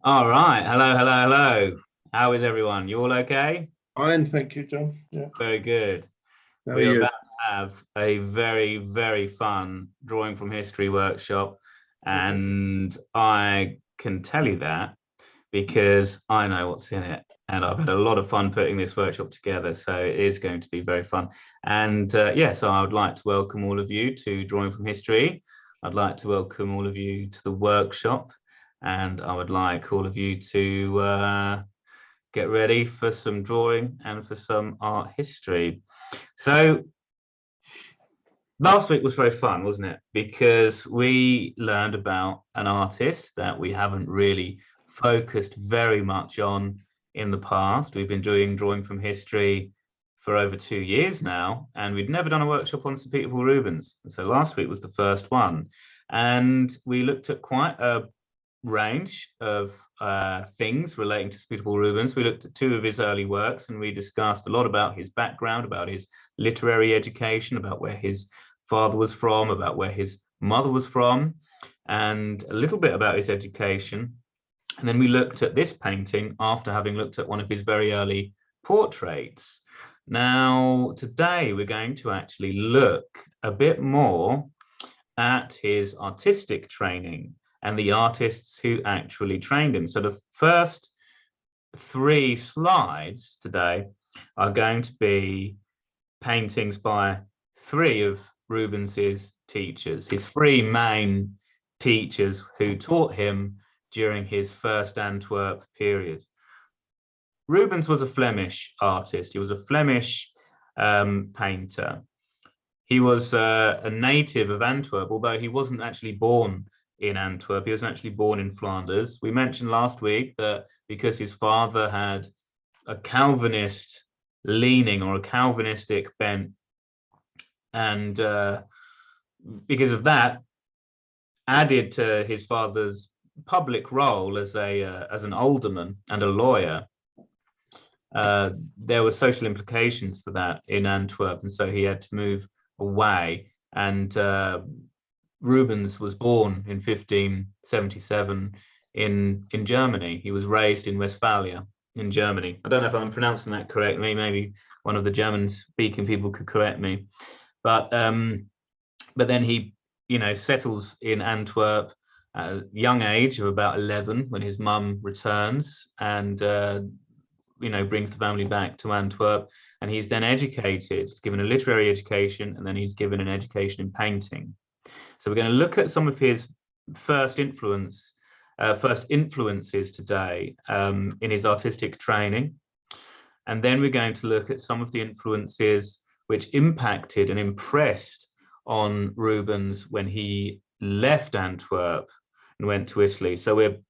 All right. Hello, hello, hello. How is everyone? You all okay? Fine, thank you, John. Yeah. Very good. How are We are you? about to have a very, very fun drawing from history workshop. And I can tell you that because I know what's in it. And I've had a lot of fun putting this workshop together. So it is going to be very fun. And so I would like to welcome all of you to Drawing from History. I'd like to welcome all of you to the workshop. And I would like all of you to get ready for some drawing and for some art history. So last week was very fun, wasn't it? Because we learned about an artist that we haven't really focused very much on in the past. We've been doing drawing from history for over 2 years now, and we'd never done a workshop on Sir Peter Paul Rubens. So last week was the first one. And we looked at quite a range of things relating to Sir Peter Paul Rubens. We looked at 2 of his early works, and we discussed a lot about his background, about his literary education, about where his father was from, about where his mother was from, and a little bit about his education. And then we looked at this painting after having looked at one of his very early portraits. Now, today we're going to actually look a bit more at his artistic training and the artists who actually trained him. So the first 3 slides today are going to be paintings by 3 of Rubens's teachers, his 3 main teachers who taught him during his first Antwerp period. Rubens was a Flemish artist. He was a Flemish painter. He was a native of Antwerp, although he wasn't actually born in Antwerp. He was actually born in Flanders. We mentioned last week that because his father had a Calvinist leaning or a Calvinistic bent, and because of that, added to his father's public role as an alderman and a lawyer, there were social implications for that in Antwerp, and so he had to move away. And Rubens was born in 1577 in Germany. He was raised in Westphalia in Germany. I don't know if I'm pronouncing that correctly. Maybe one of the German-speaking people could correct me. But then he, settles in Antwerp at a young age of about 11 when his mum returns and brings the family back to Antwerp, and he's then educated, given a literary education, and then he's given an education in painting. So we're going to look at some of his first influences today in his artistic training, and then we're going to look at some of the influences which impacted and impressed on Rubens when he left Antwerp and went to Italy. So we're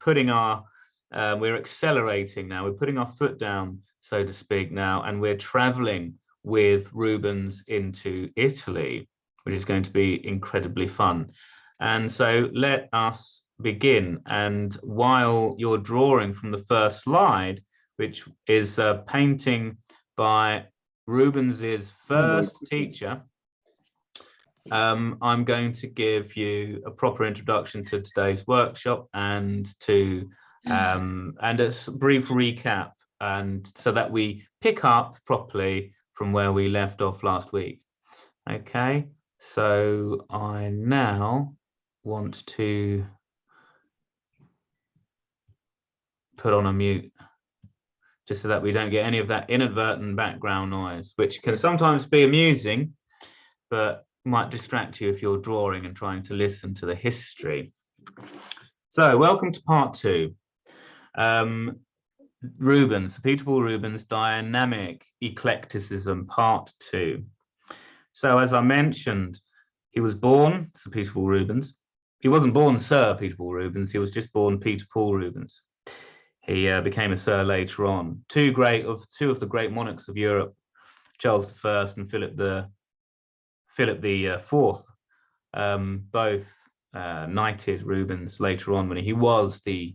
accelerating now. We're putting our foot down, so to speak, now, and we're traveling with Rubens into Italy, which is going to be incredibly fun. And so let us begin. And while you're drawing from the first slide, which is a painting by Rubens's first teacher, I'm going to give you a proper introduction to today's workshop and a brief recap, and so that we pick up properly from where we left off last week. Okay, so I now want to put on a mute just so that we don't get any of that inadvertent background noise, which can sometimes be amusing, but might distract you if you're drawing and trying to listen to the history. So welcome to part 2. Rubens, Peter Paul Rubens, Dynamic Eclecticism, part 2. So as I mentioned, he was born Sir Peter Paul Rubens. He wasn't born Sir Peter Paul Rubens, he was just born Peter Paul Rubens. He became a Sir later on. Two of the great monarchs of Europe, Charles I and Philip IV, both knighted Rubens later on when he was the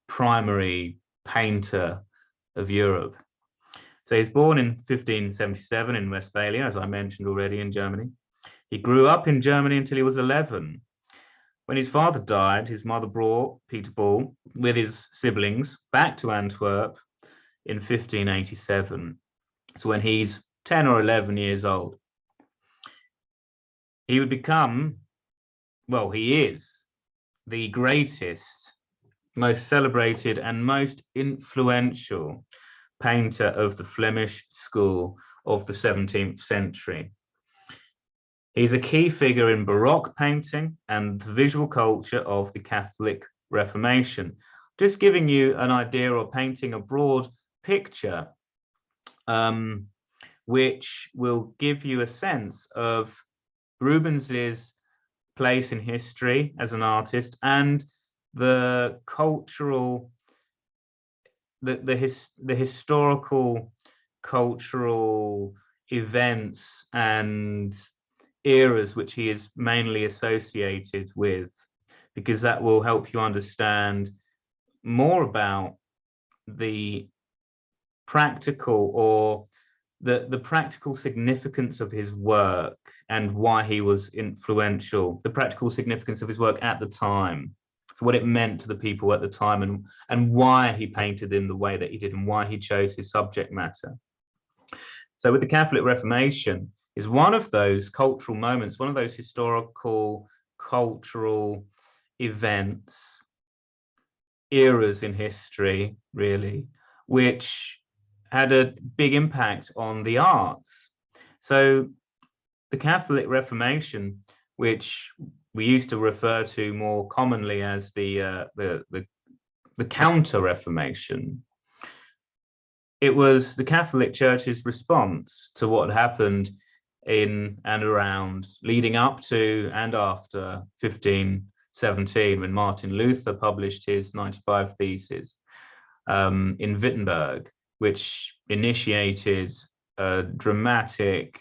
primary painter of Europe. So he's born in 1577 in Westphalia, as I mentioned already, in Germany. He grew up in Germany until he was 11. When his father died, his mother brought Peter Paul with his siblings back to Antwerp in 1587. So when he's 10 or 11 years old, he would become, well, he is the greatest, most celebrated and most influential painter of the Flemish School of the 17th century. He's a key figure in Baroque painting and the visual culture of the Catholic Reformation. Just giving you an idea or painting a broad picture, which will give you a sense of Rubens's place in history as an artist and the cultural, the historical cultural events and eras which he is mainly associated with, because that will help you understand more about the practical or the practical significance of his work and why he was influential, the practical significance of his work at the time, so what it meant to the people at the time, and why he painted in the way that he did and why he chose his subject matter. So with the Catholic Reformation is one of those cultural moments, one of those historical cultural events, eras in history, really, which had a big impact on the arts. So the Catholic Reformation, which we used to refer to more commonly as the Counter-Reformation, it was the Catholic Church's response to what happened in and around, leading up to and after 1517, when Martin Luther published his 95 Theses in Wittenberg, which initiated a dramatic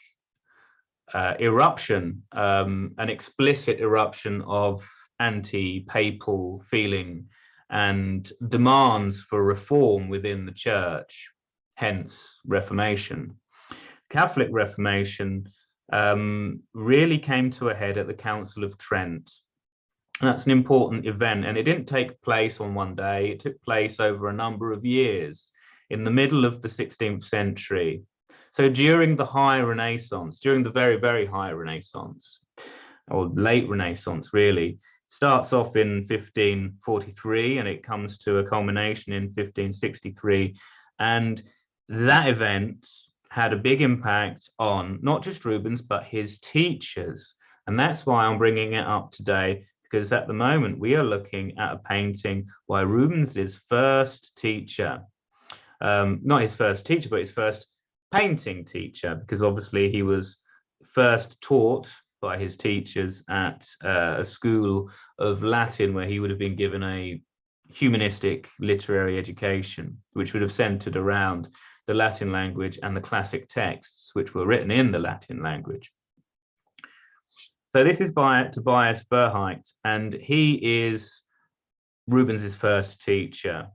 eruption, an explicit eruption of anti-papal feeling and demands for reform within the church, hence Reformation. Catholic Reformation really came to a head at the Council of Trent. And that's an important event, and it didn't take place on one day. It took place over a number of years in the middle of the 16th century. So during the High Renaissance, during the very, very High Renaissance, or late Renaissance, really, starts off in 1543 and it comes to a culmination in 1563. And that event had a big impact on not just Rubens, but his teachers. And that's why I'm bringing it up today, because at the moment we are looking at a painting by Rubens's first teacher. Not his first teacher, but his first painting teacher, because obviously he was first taught by his teachers at a school of Latin, where he would have been given a humanistic literary education, which would have centered around the Latin language and the classic texts, which were written in the Latin language. So this is by Tobias Verhaecht, and he is Rubens's first teacher.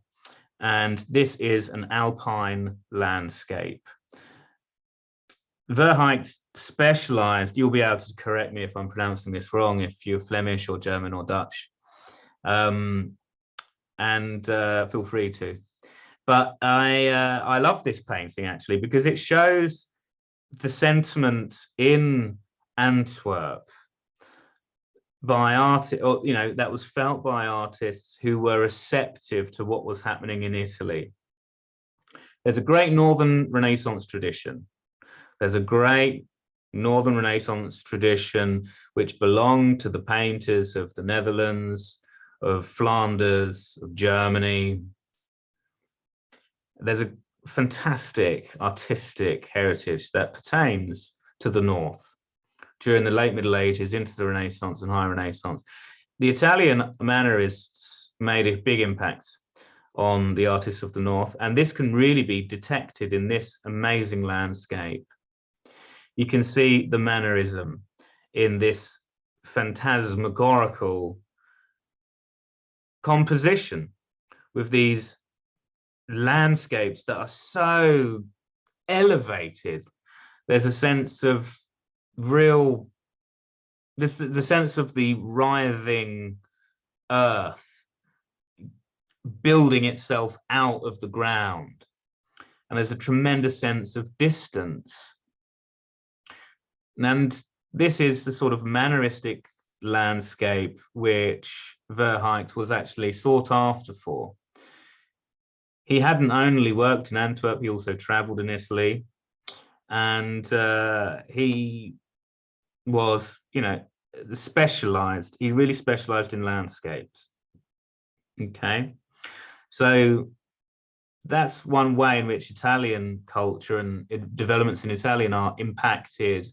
And this is an alpine landscape. Verhaecht specialized, you'll be able to correct me if I'm pronouncing this wrong, if you're Flemish or German or Dutch, and feel free to. But I love this painting actually, because it shows the sentiment in Antwerp by art, or that was felt by artists who were receptive to what was happening in Italy. There's a great Northern Renaissance tradition. There's a great Northern Renaissance tradition which belonged to the painters of the Netherlands, of Flanders, of Germany. There's a fantastic artistic heritage that pertains to the North during the late Middle Ages into the Renaissance and High Renaissance. The Italian Mannerists made a big impact on the artists of the North, and this can really be detected in this amazing landscape. You can see the Mannerism in this phantasmagorical composition with these landscapes that are so elevated. There's a sense of the sense of the writhing earth building itself out of the ground. And there's a tremendous sense of distance. And this is the sort of manneristic landscape which Verhaecht was actually sought after for. He hadn't only worked in Antwerp, he also traveled in Italy. And he was, you know, specialized. He really specialized in landscapes. Okay. So that's one way in which Italian culture and developments in Italian art impacted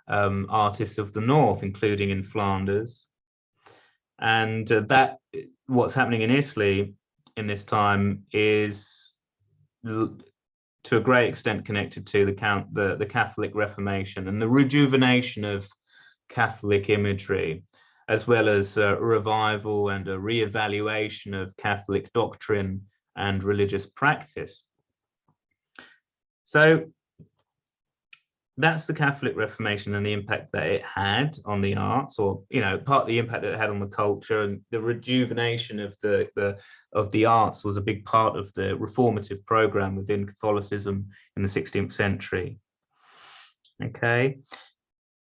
artists of the north, including in Flanders. And that what's happening in Italy in this time is to a great extent connected to the Catholic Reformation and the rejuvenation of Catholic imagery, as well as a revival and a reevaluation of Catholic doctrine and religious practice. So that's the Catholic Reformation and the impact that it had on the arts, or, you know, part of the impact that it had on the culture. And the rejuvenation of the arts was a big part of the reformative program within Catholicism in the 16th century. Okay.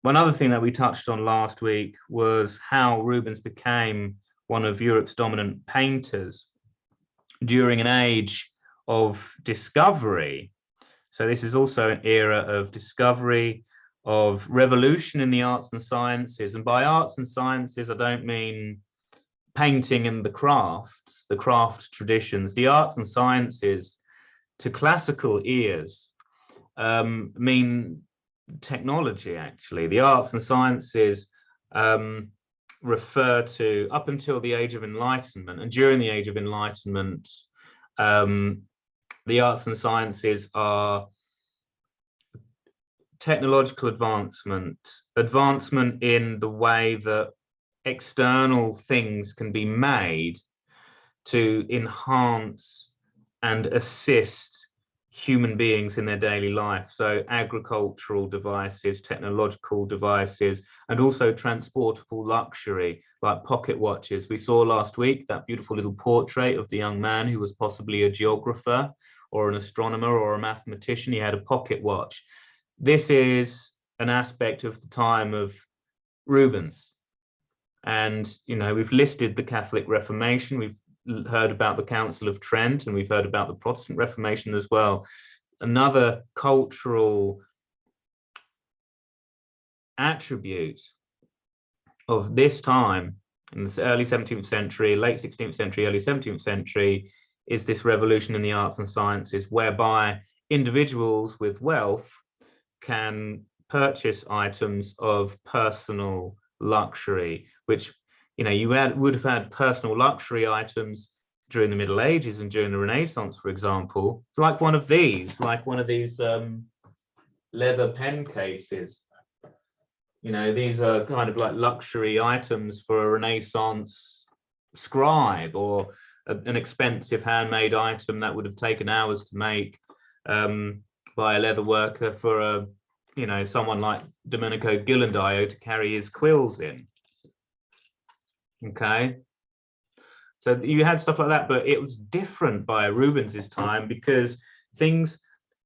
One other thing that we touched on last week was how Rubens became one of Europe's dominant painters during an age of discovery. So this is also an era of discovery, of revolution in the arts and sciences. And by arts and sciences, I don't mean painting and the craft traditions. The arts and sciences, to classical ears, mean technology, actually. The arts and sciences refer to up until the Age of Enlightenment, and during the Age of Enlightenment, the arts and sciences are technological advancement in the way that external things can be made to enhance and assist human beings in their daily life. So agricultural devices, technological devices, and also transportable luxury like pocket watches. We saw last week that beautiful little portrait of the young man who was possibly a geographer or an astronomer or a mathematician. He had a pocket watch. This is an aspect of the time of Rubens. And, you know, we've listed the Catholic Reformation, we've heard about the Council of Trent, and we've heard about the Protestant Reformation as well. Another cultural attribute of this time in the early 17th century, late 16th century, early 17th century, is this revolution in the arts and sciences, whereby individuals with wealth can purchase items of personal luxury, which, you know, you would have had personal luxury items during the Middle Ages and during the Renaissance, for example, like one of these leather pen cases. You know, these are kind of like luxury items for a Renaissance scribe, or an expensive handmade item that would have taken hours to make by a leather worker for a, you know, someone like Domenico Ghirlandaio to carry his quills in. Okay, so you had stuff like that, but it was different by Rubens's time because things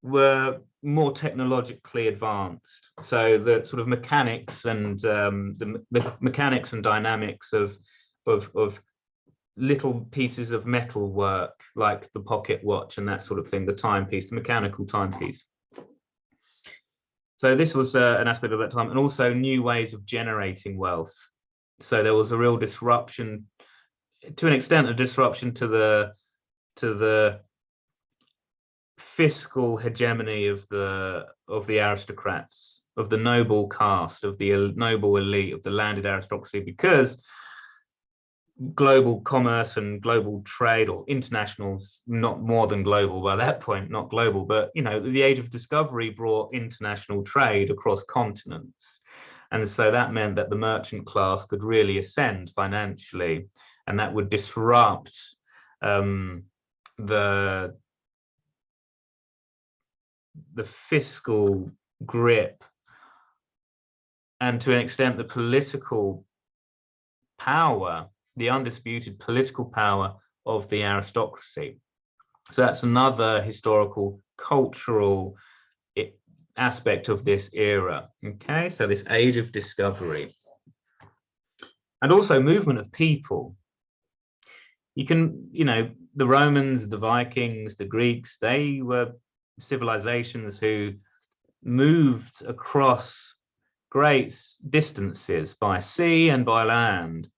were more technologically advanced. So the sort of mechanics and the mechanics and dynamics of little pieces of metal work, like the pocket watch and that sort of thing, the timepiece, the mechanical timepiece. So this was an aspect of that time, and also new ways of generating wealth. So there was a real disruption, to an extent, a disruption to the fiscal hegemony of the aristocrats, of the noble caste, of the noble elite, of the landed aristocracy, because global commerce and global trade, or international, not more than global by that point, not global, but, you know, the age of discovery brought international trade across continents. And so that meant that the merchant class could really ascend financially, and that would disrupt the fiscal grip, and to an extent the political power the undisputed political power of the aristocracy. So that's another historical, cultural aspect of this era. Okay, so this age of discovery. And also movement of people. You can, the Romans, the Vikings, the Greeks, they were civilizations who moved across great distances by sea and by land.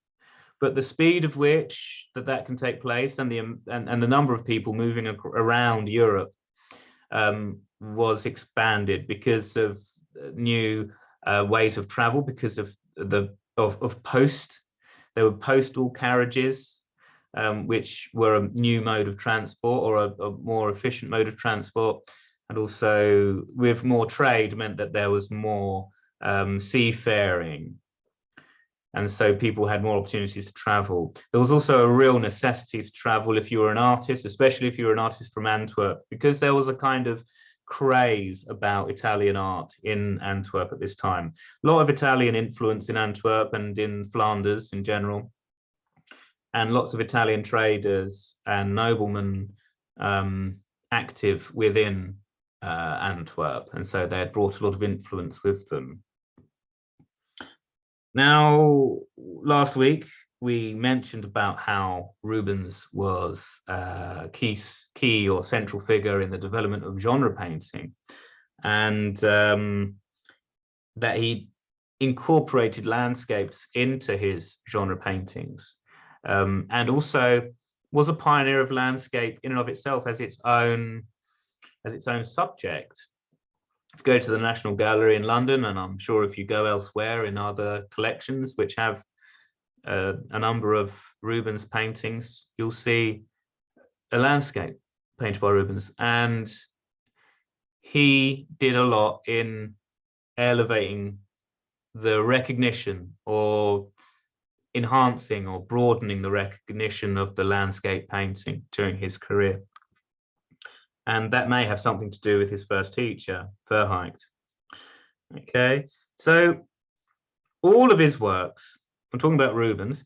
But the speed of which that can take place and the number of people moving around Europe was expanded because of new ways of travel, because of post. There were postal carriages, which were a new mode of transport, or a more efficient mode of transport, and also with more trade meant that there was more seafaring. And so people had more opportunities to travel. There was also a real necessity to travel if you were an artist, especially if you were an artist from Antwerp, because there was a kind of craze about Italian art in Antwerp at this time. A lot of Italian influence in Antwerp and in Flanders in general, and lots of Italian traders and noblemen active within Antwerp. And so they had brought a lot of influence with them. Now, last week, we mentioned about how Rubens was a key or central figure in the development of genre painting, and that he incorporated landscapes into his genre paintings, and also was a pioneer of landscape in and of itself as its own subject. If you go to the National Gallery in London, and I'm sure if you go elsewhere in other collections which have a number of Rubens paintings, you'll see a landscape painted by Rubens. And he did a lot in elevating the recognition, or enhancing or broadening the recognition of the landscape painting during his career. And that may have something to do with his first teacher, Verhaecht. Okay, so all of his works, I'm talking about Rubens,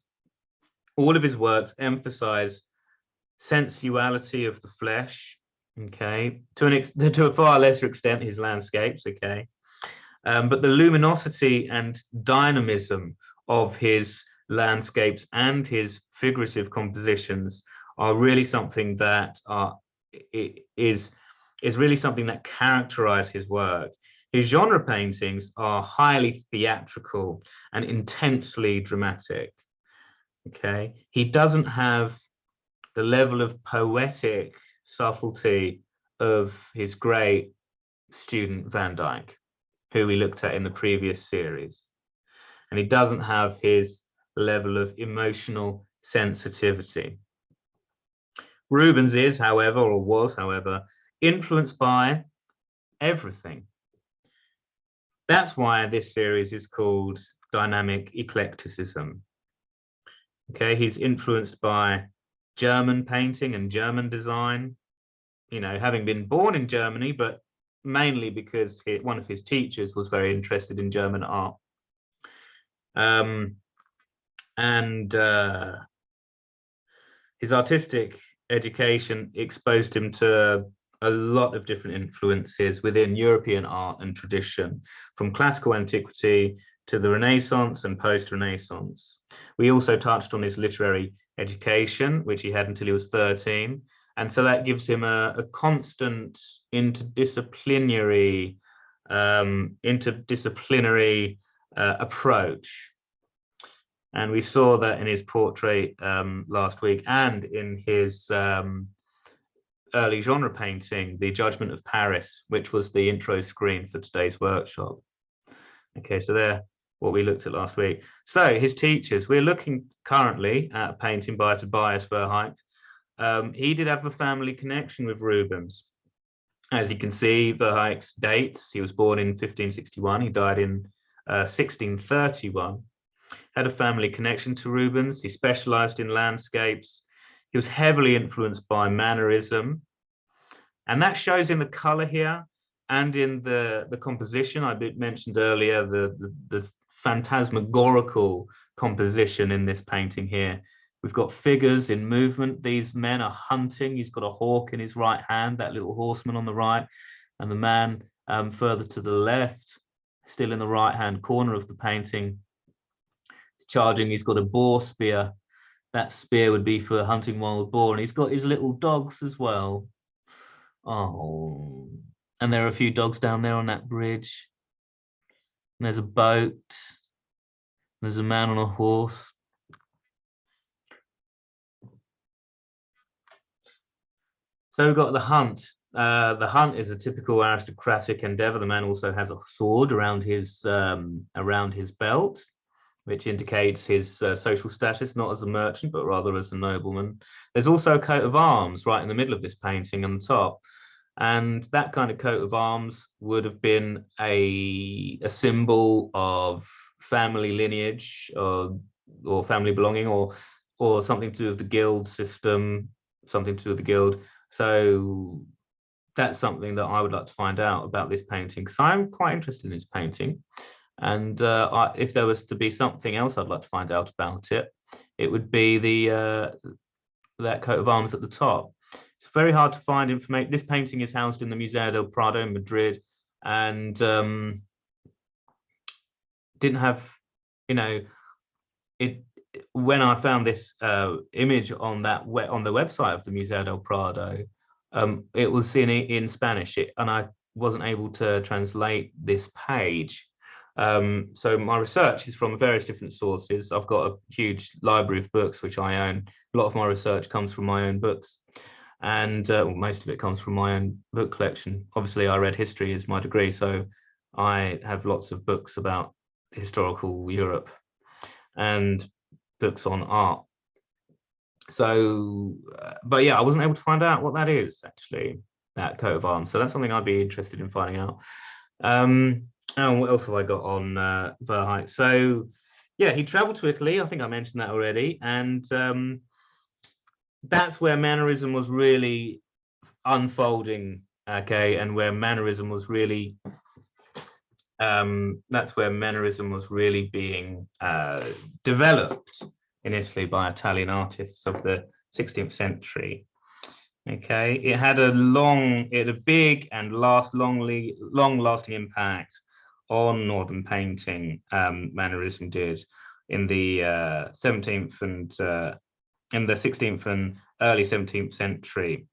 all of his works emphasize sensuality of the flesh, okay, to a far lesser extent his landscapes, okay, but the luminosity and dynamism of his landscapes and his figurative compositions are really something that is really something that characterize his work. His genre paintings are highly theatrical and intensely dramatic. Okay, he doesn't have the level of poetic subtlety of his great student Van Dyck, who we looked at in the previous series, and he doesn't have his level of emotional sensitivity. Rubens is, however, or was, however, influenced by everything. That's why this series is called Dynamic Eclecticism. Okay, he's influenced by German painting and German design, having been born in Germany, but mainly because one of his teachers was very interested in German art. His artistic education exposed him to a lot of different influences within European art and tradition, from classical antiquity to the Renaissance and post-Renaissance. We also touched on his literary education, which he had until he was 13. And so that gives him a constant interdisciplinary approach. And we saw that in his portrait last week, and in his early genre painting, The Judgment of Paris, which was the intro screen for today's workshop. Okay, so there, what we looked at last week. So his teachers, we're looking currently at a painting by Tobias Verhaecht. He did have a family connection with Rubens. As you can see, Verhaecht's dates, he was born in 1561, he died in 1631. Had a family connection to Rubens. He specialized in landscapes. He was heavily influenced by Mannerism. And that shows in the color here and in the composition. I mentioned earlier the phantasmagorical composition in this painting here. We've got figures in movement. These men are hunting. He's got a hawk in his right hand, that little horseman on the right, and the man further to the left, still in the right-hand corner of the painting, charging. He's got a boar spear. That spear would be for hunting wild boar, and he's got his little dogs as well. Oh, and there are a few dogs down there on that bridge. And there's a boat. There's a man on a horse. So we've got the hunt. The hunt is a typical aristocratic endeavor. The man also has a sword around his belt, which indicates his social status, not as a merchant, but rather as a nobleman. There's also a coat of arms right in the middle of this painting on the top. And that kind of coat of arms would have been a symbol of family lineage or family belonging, or something to do with the guild system, something to do with the guild. So that's something that I would like to find out about this painting, because I'm quite interested in this painting. And if there was to be something else I'd like to find out about it, it would be that coat of arms at the top. It's very hard to find information. This painting is housed in the Museo del Prado in Madrid, and didn't have, when I found this image on the website of the Museo del Prado, it was in Spanish, and I wasn't able to translate this page. So my research is from various different sources. I've got a huge library of books which I own. A lot of my research comes from my own books, and most of it comes from my own book collection. Obviously, I read history as my degree, so I have lots of books about historical Europe and books on art. So, but yeah, I wasn't able to find out what that is, actually, that coat of arms. So that's something I'd be interested in finding out. And what else have I got on Verhaecht? So yeah, he traveled to Italy. I think I mentioned that already. And that's where Mannerism was really unfolding, okay, and where Mannerism was really being developed in Italy by Italian artists of the 16th century. Okay, it had a big and long-lasting impact on Northern painting. Mannerism did in the 17th and in the 16th and early 17th century.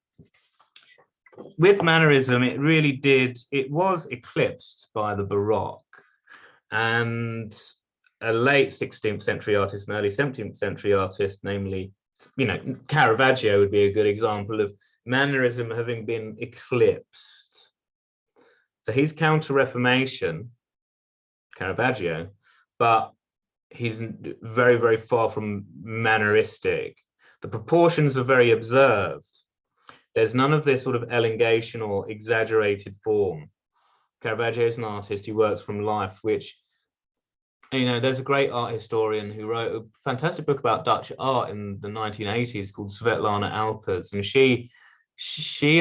With Mannerism, it was eclipsed by the Baroque, and a late 16th century artist and early 17th century artist, namely, Caravaggio would be a good example of Mannerism having been eclipsed. So he's counter-Reformation, Caravaggio, but he's very, very far from Manneristic. The proportions are very observed. There's none of this sort of elongation or exaggerated form. Caravaggio is an artist who works from life, which, there's a great art historian who wrote a fantastic book about Dutch art in the 1980s called Svetlana Alpers, and she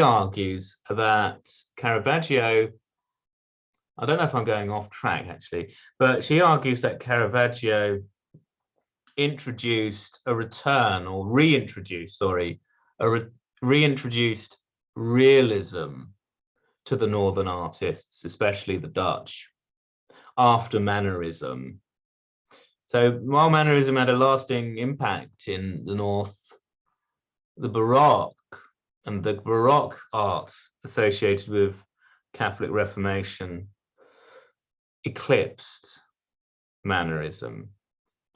argues that Caravaggio, I don't know if I'm going off track actually, but she argues that Caravaggio reintroduced realism to the Northern artists, especially the Dutch, after Mannerism. So while Mannerism had a lasting impact in the North, the Baroque and the Baroque art associated with Catholic Reformation eclipsed Mannerism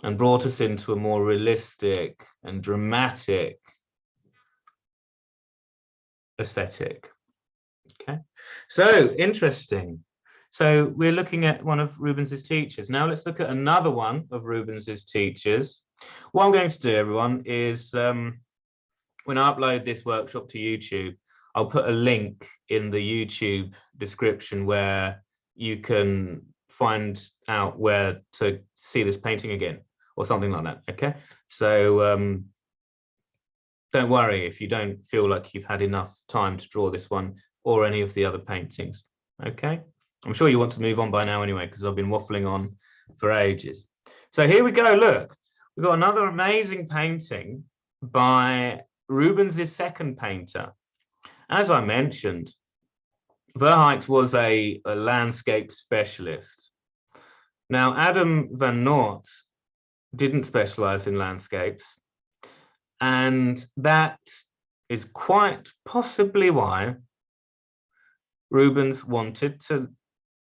and brought us into a more realistic and dramatic aesthetic. Okay, so interesting. So we're looking at one of Rubens's teachers. Now let's look at another one of Rubens's teachers. What I'm going to do, everyone, is when I upload this workshop to YouTube, I'll put a link in the YouTube description where you can find out where to see this painting again or something like that. Okay, so don't worry if you don't feel like you've had enough time to draw this one or any of the other paintings. Okay, I'm sure you want to move on by now anyway, because I've been waffling on for ages. So here we go. Look, We've got another amazing painting by Rubens' second painter. As I mentioned, Verhaecht was a landscape specialist. Now, Adam van Noort didn't specialize in landscapes, and that is quite possibly why Rubens wanted to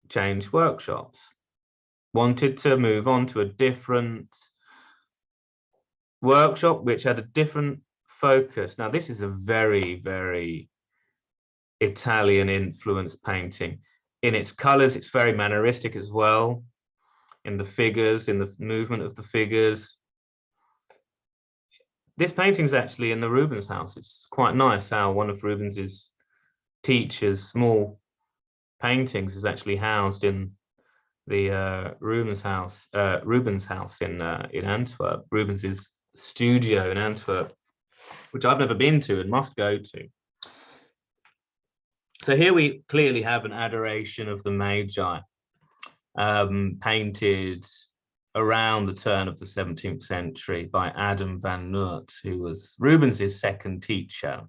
change workshops, wanted to move on to a different workshop which had a different focus. Now, this is a very, very Italian influenced painting. In its colors, it's very manneristic as well, in the figures, in the movement of the figures. This painting is actually in the Rubens house. It's quite nice how one of Rubens's teachers' small paintings is actually housed in the Rubens house in Antwerp, Rubens's studio in Antwerp, which I've never been to and must go to. So here we clearly have an adoration of the Magi, painted around the turn of the 17th century by Adam van Noort, who was Rubens's second teacher.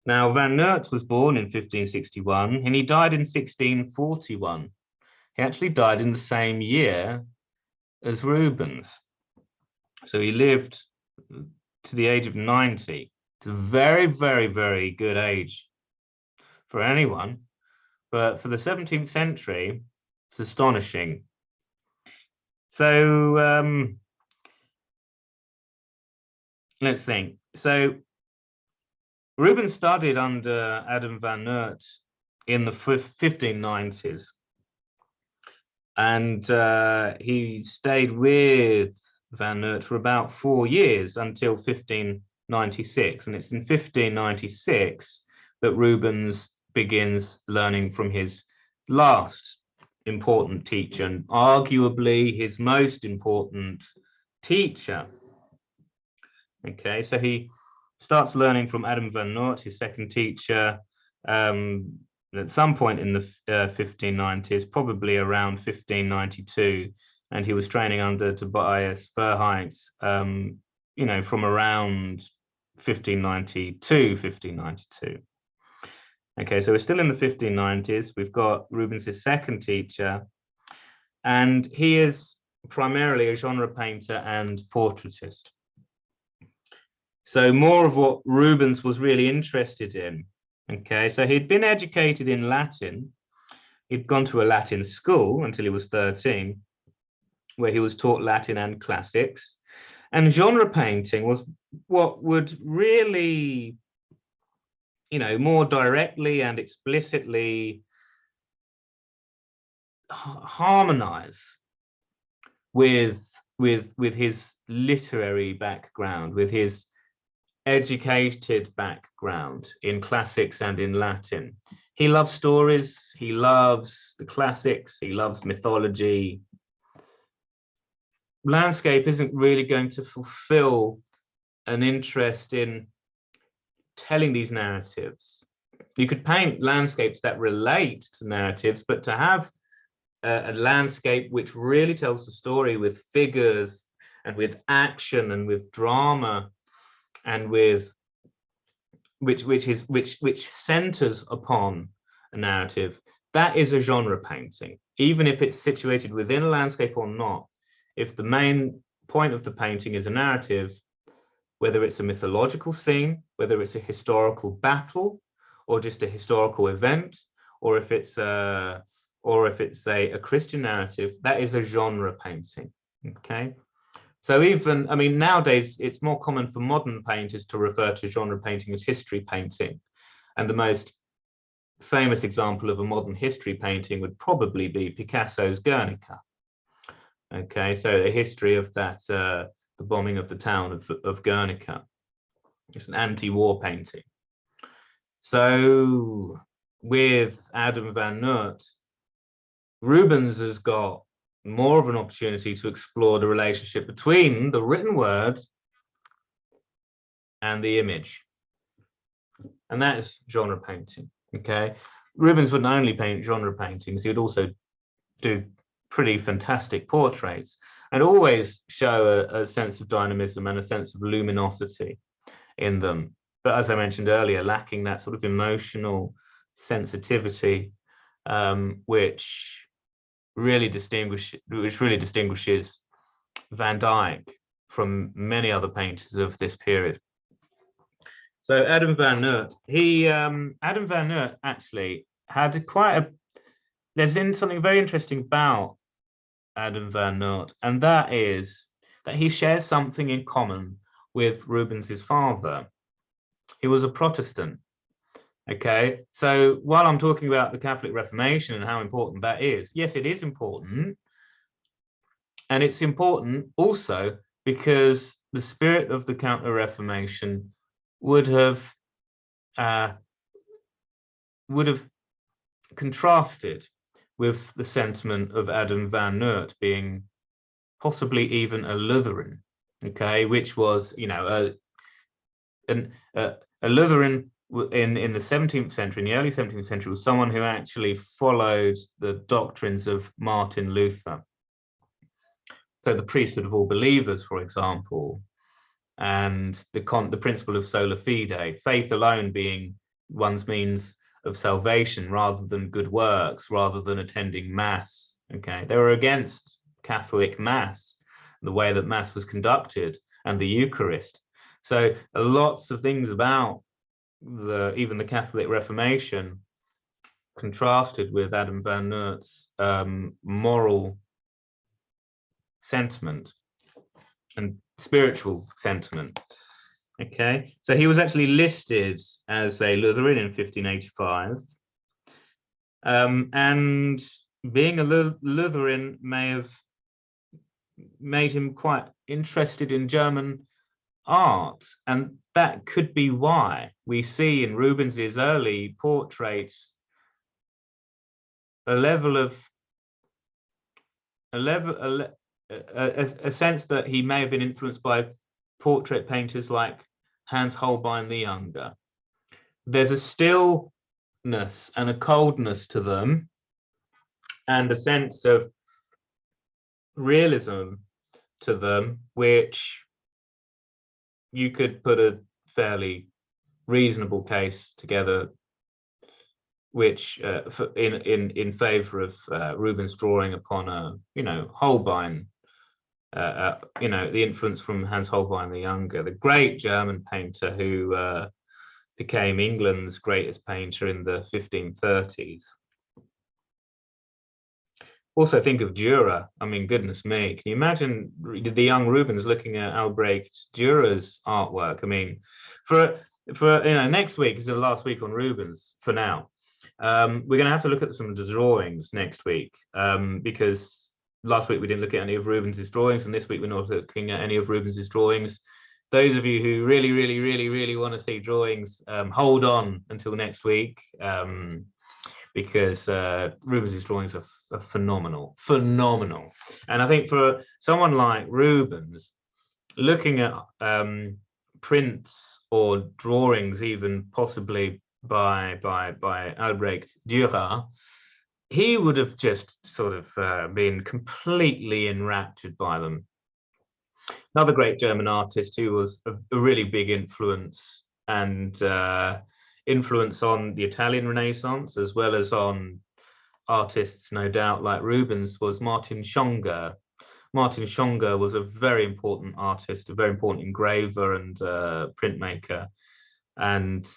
Now, van Noort was born in 1561 and he died in 1641. He actually died in the same year as Rubens. So he lived to the age of 90. It's a very, very, very good age for anyone. But for the 17th century, it's astonishing. So let's think. So Rubens studied under Adam van Noort in the 1590s. And he stayed with van Noort for about 4 years until 1596. And it's in 1596 that Rubens begins learning from his last important teacher, and arguably his most important teacher. Okay, so he starts learning from Adam van Noort, his second teacher, at some point in the 1590s, probably around 1592, and he was training under Tobias Verhaecht, you know, from around 1592. Okay, so we're still in the 1590s. We've got Rubens' second teacher, and he is primarily a genre painter and portraitist. So more of what Rubens was really interested in. Okay, so he'd been educated in Latin. He'd gone to a Latin school until he was 13, where he was taught Latin and classics. And genre painting was what would really, you know, more directly and explicitly harmonize with his literary background, with his educated background in classics and in Latin. He loves stories, he loves the classics, he loves mythology. Landscape isn't really going to fulfill an interest in telling these narratives. You could paint landscapes that relate to narratives, but to have a landscape which really tells the story with figures and with action and with drama and with which centers upon a narrative, that is a genre painting, even if it's situated within a landscape or not. If the main point of the painting is a narrative, whether it's a mythological scene, whether it's a historical battle, or just a historical event, or if it's a Christian narrative, that is a genre painting. Okay. So even, I mean, nowadays it's more common for modern painters to refer to genre painting as history painting. And the most famous example of a modern history painting would probably be Picasso's Guernica. Okay, so the history of that, the bombing of the town of Guernica. It's an anti-war painting. So with Adam van Noort, Rubens has got more of an opportunity to explore the relationship between the written word and the image. And that is genre painting, okay? Rubens wouldn't only paint genre paintings, he would also do pretty fantastic portraits, and always show a sense of dynamism and a sense of luminosity in them. But as I mentioned earlier, lacking that sort of emotional sensitivity, which really distinguishes Van Dyck from many other painters of this period. So Adam van Noort, Adam van Noort actually had there's something very interesting about Adam van Noort, and that is that he shares something in common with Rubens's father. He was a Protestant. Okay, so while I'm talking about the Catholic Reformation and how important that is, yes, it is important. And it's important also because the spirit of the Counter Reformation would have contrasted with the sentiment of Adam van Noort being possibly even a Lutheran, okay, which was, you know, a Lutheran in the 17th century, in the early 17th century, was someone who actually followed the doctrines of Martin Luther. So the priesthood of all believers, for example, and the principle of sola fide, faith alone being one's means of salvation rather than good works, rather than attending mass. Okay, they were against Catholic mass, the way that mass was conducted, and the Eucharist. So lots of things about even the Catholic Reformation contrasted with Adam van Noort's moral sentiment and spiritual sentiment. Okay, so he was actually listed as a Lutheran in 1585, and being a Lutheran may have made him quite interested in German art, and that could be why we see in Rubens's early portraits a sense that he may have been influenced by portrait painters like Hans Holbein the Younger. There's a stillness and a coldness to them, and a sense of realism to them, which you could put a fairly reasonable case together, which in favor of Rubens drawing upon a, you know, Holbein, you know, the influence from Hans Holbein the Younger, the great German painter who became England's greatest painter in the 1530s. Also think of Dürer. I mean, goodness me, can you imagine the young Rubens looking at Albrecht Dürer's artwork? I mean, for you know, next week is the last week on Rubens for now. We're going to have to look at some of the drawings next week, because last week we didn't look at any of Rubens's drawings, and this week we're not looking at any of Rubens's drawings. Those of you who really want to see drawings, hold on until next week, because Rubens's drawings are phenomenal. And I think for someone like Rubens, looking at prints or drawings, even possibly by Albrecht Dürer, he would have just sort of been completely enraptured by them. Another great German artist who was a really big influence and influence on the Italian Renaissance, as well as on artists, no doubt, like Rubens, was Martin Schonger. Martin Schonger was a very important artist, a very important engraver and printmaker. And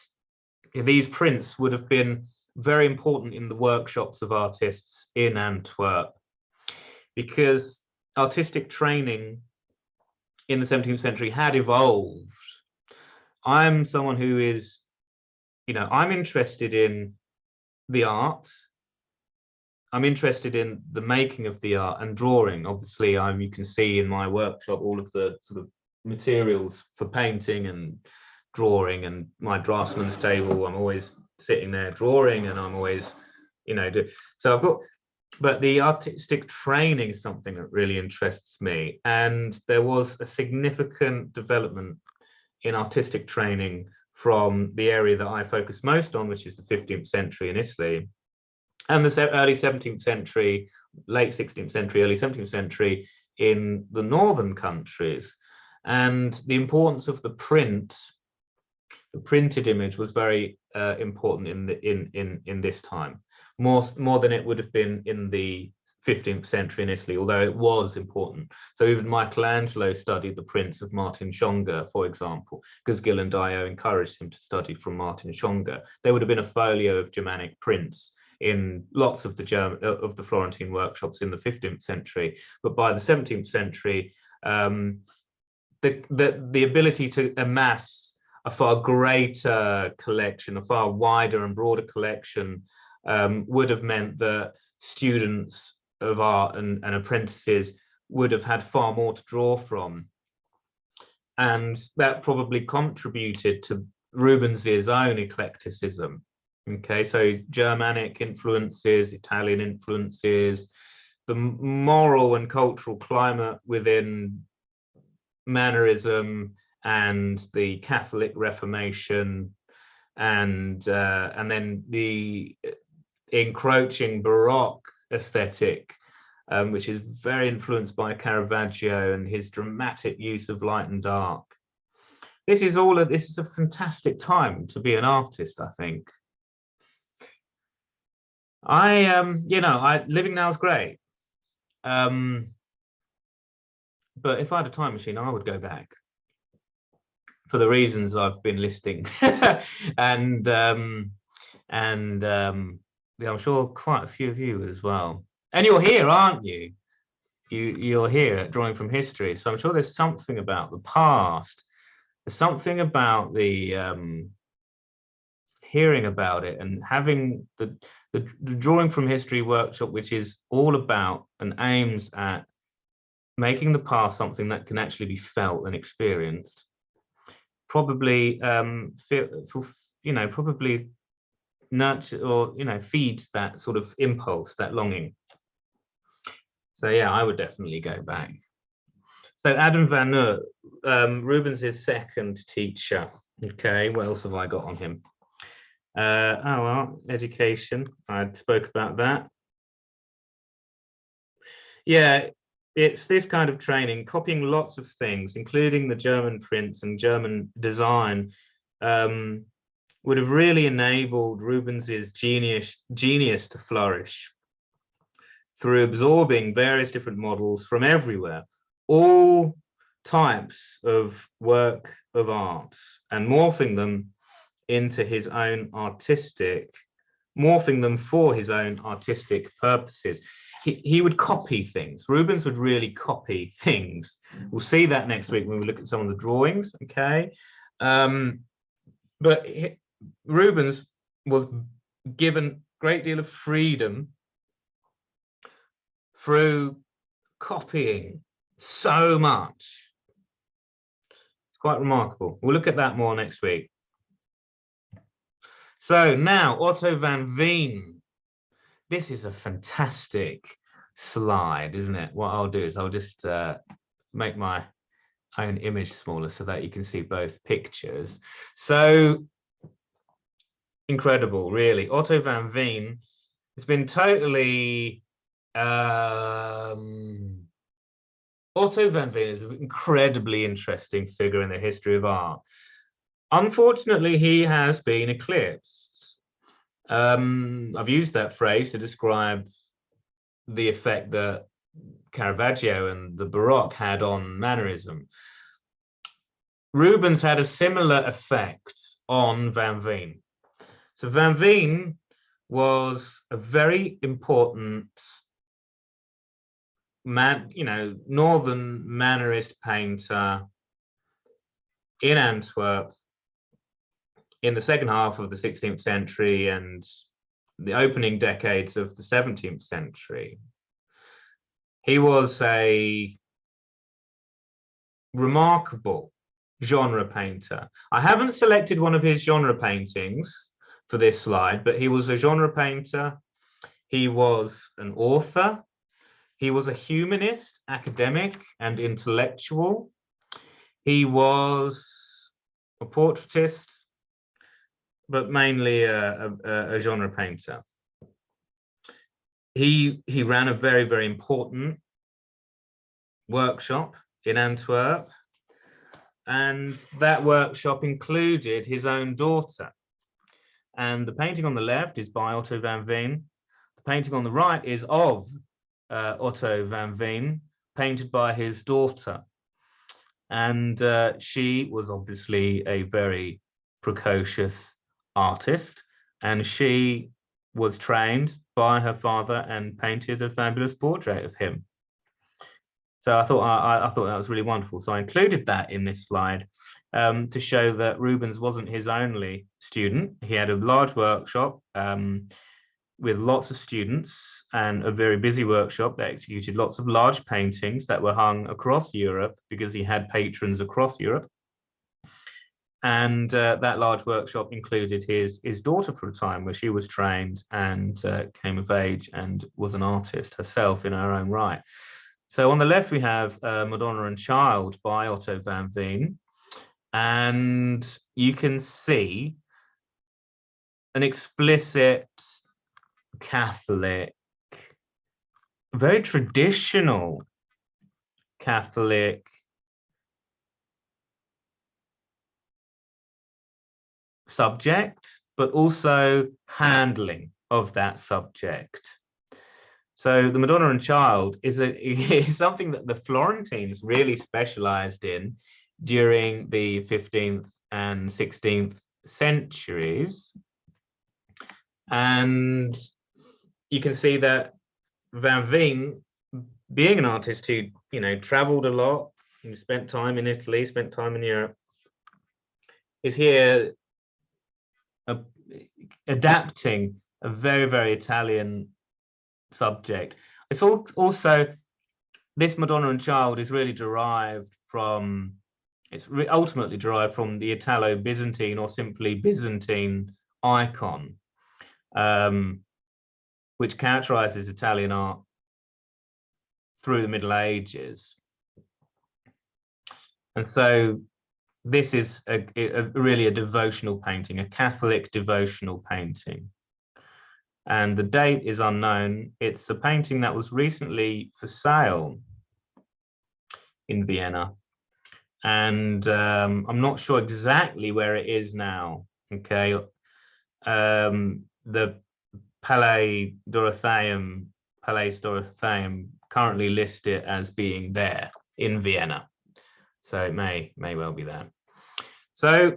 these prints would have been very important in the workshops of artists in Antwerp, because artistic training in the 17th century had evolved. I'm someone who is, you know, I'm interested in the art. I'm interested in the making of the art and drawing. Obviously, you can see in my workshop all of the sort of materials for painting and drawing, and my draftsman's table. I'm always sitting there drawing, and I'm always, you know, so I've got. But the artistic training is something that really interests me, and there was a significant development in artistic training from the area that I focus most on, which is the 15th century in Italy, and the early 17th century late 16th century, early 17th century in the northern countries. And the importance of the printed image was very important in this time, more than it would have been in the 15th century in Italy, although it was important. So even Michelangelo studied the prints of Martin Schonger, for example, because Ghirlandaio encouraged him to study from Martin Schonger. There would have been a folio of Germanic prints in lots of the Florentine workshops in the 15th century, but by the 17th century, the ability to amass a far greater collection, a far wider and broader collection, would have meant that students of art and apprentices would have had far more to draw from. And that probably contributed to Rubens's own eclecticism. Okay, so Germanic influences, Italian influences, the moral and cultural climate within Mannerism and the Catholic Reformation, and then the encroaching Baroque aesthetic, which is very influenced by Caravaggio and his dramatic use of light and dark. This is a fantastic time to be an artist, I think. Living now is great. But if I had a time machine, I would go back for the reasons I've been listing. and I'm sure quite a few of you as well. And you're here, aren't you? You're here at Drawing from History. So I'm sure there's something about the past. There's something about the hearing about it and having the Drawing from History workshop, which is all about and aims at making the past something that can actually be felt and experienced. Probably probably nurture or feeds that sort of impulse, that longing. So yeah, I would definitely go back. So Adam van Noort, Rubens' second teacher. Okay, what else have I got on him? Education. I spoke about that. Yeah, it's this kind of training, copying lots of things, including the German prints and German design, would have really enabled Rubens's genius to flourish through absorbing various different models from everywhere, all types of work of art, and morphing them into his own morphing them for his own artistic purposes. He would copy things. Rubens would really copy things. We'll see that next week when we look at some of the drawings, okay? But Rubens was given a great deal of freedom through copying so much. It's quite remarkable. We'll look at that more next week. So now, Otto van Veen. This is a fantastic slide, isn't it? What I'll do is I'll just make my own image smaller so that you can see both pictures. So incredible, really. Otto van Veen has been totally... Otto van Veen is an incredibly interesting figure in the history of art. Unfortunately, he has been eclipsed. I've used that phrase to describe the effect that Caravaggio and the Baroque had on Mannerism. Rubens had a similar effect on Van Veen. So Van Veen was a very important northern Mannerist painter in Antwerp in the second half of the 16th century and the opening decades of the 17th century. He was a remarkable genre painter. I haven't selected one of his genre paintings for this slide, but he was a genre painter. He was an author. He was a humanist, academic, and intellectual. He was a portraitist, but mainly a genre painter. he ran a very, very important workshop in Antwerp, and that workshop included his own daughter. And the painting on the left is by Otto van Veen. The painting on the right is of Otto van Veen, painted by his daughter. And she was obviously a very precocious artist, and she was trained by her father and painted a fabulous portrait of him. So I thought that was really wonderful. So I included that in this slide to show that Rubens wasn't his only student. He had a large workshop with lots of students, and a very busy workshop that executed lots of large paintings that were hung across Europe because he had patrons across Europe. And that large workshop included his daughter for a time, where she was trained and came of age and was an artist herself in her own right. So on the left, we have Madonna and Child by Otto van Veen. And you can see an explicit Catholic, very traditional Catholic subject, but also handling of that subject. So the Madonna and Child is something that the Florentines really specialized in during the 15th and 16th centuries. And you can see that Van Veen, being an artist who, you know, traveled a lot, who spent time in Italy, spent time in Europe, is here adapting a very, very Italian subject. It's also, this Madonna and Child is really derived from, ultimately derived from the Italo-Byzantine or simply Byzantine icon, which characterizes Italian art through the Middle Ages. And so this is really a devotional painting, a Catholic devotional painting. And the date is unknown. It's a painting that was recently for sale in Vienna. And I'm not sure exactly where it is now, okay? The Palais Dorotheum currently list it as being there in Vienna. So it may well be that. So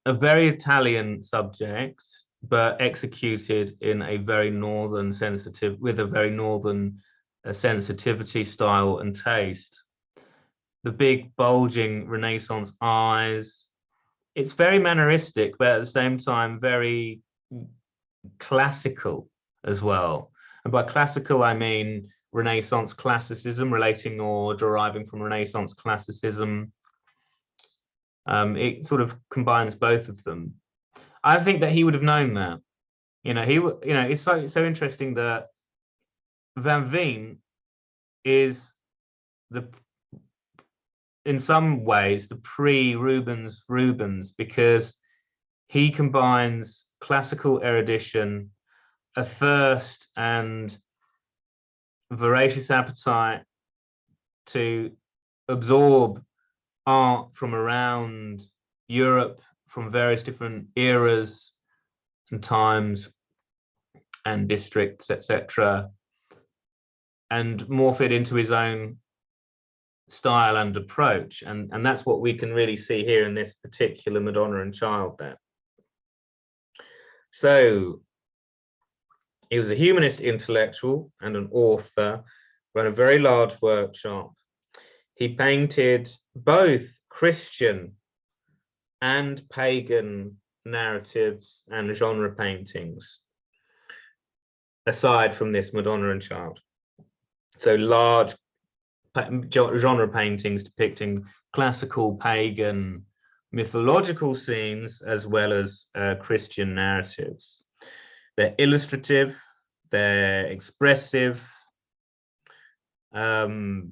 a very Italian subject, but executed in a very northern with a very northern sensitivity, style and taste. The big bulging Renaissance eyes. It's very manneristic, but at the same time very classical as well. And by classical, I mean Renaissance classicism, relating or deriving from Renaissance classicism. It sort of combines both of them. I think that he would have known that. You know, it's so interesting that Van Veen is in some ways the pre-Rubens Rubens, because he combines classical erudition, a thirst and voracious appetite to absorb art from around Europe, from various different eras and times and districts, etc., and morph it into his own style and approach. And that's what we can really see here in this particular Madonna and Child there. So he was a humanist intellectual and an author, ran a very large workshop. He painted both Christian and pagan narratives and genre paintings, aside from this Madonna and Child. So large genre paintings depicting classical, pagan, mythological scenes, as well as Christian narratives. They're illustrative, they're expressive, narrative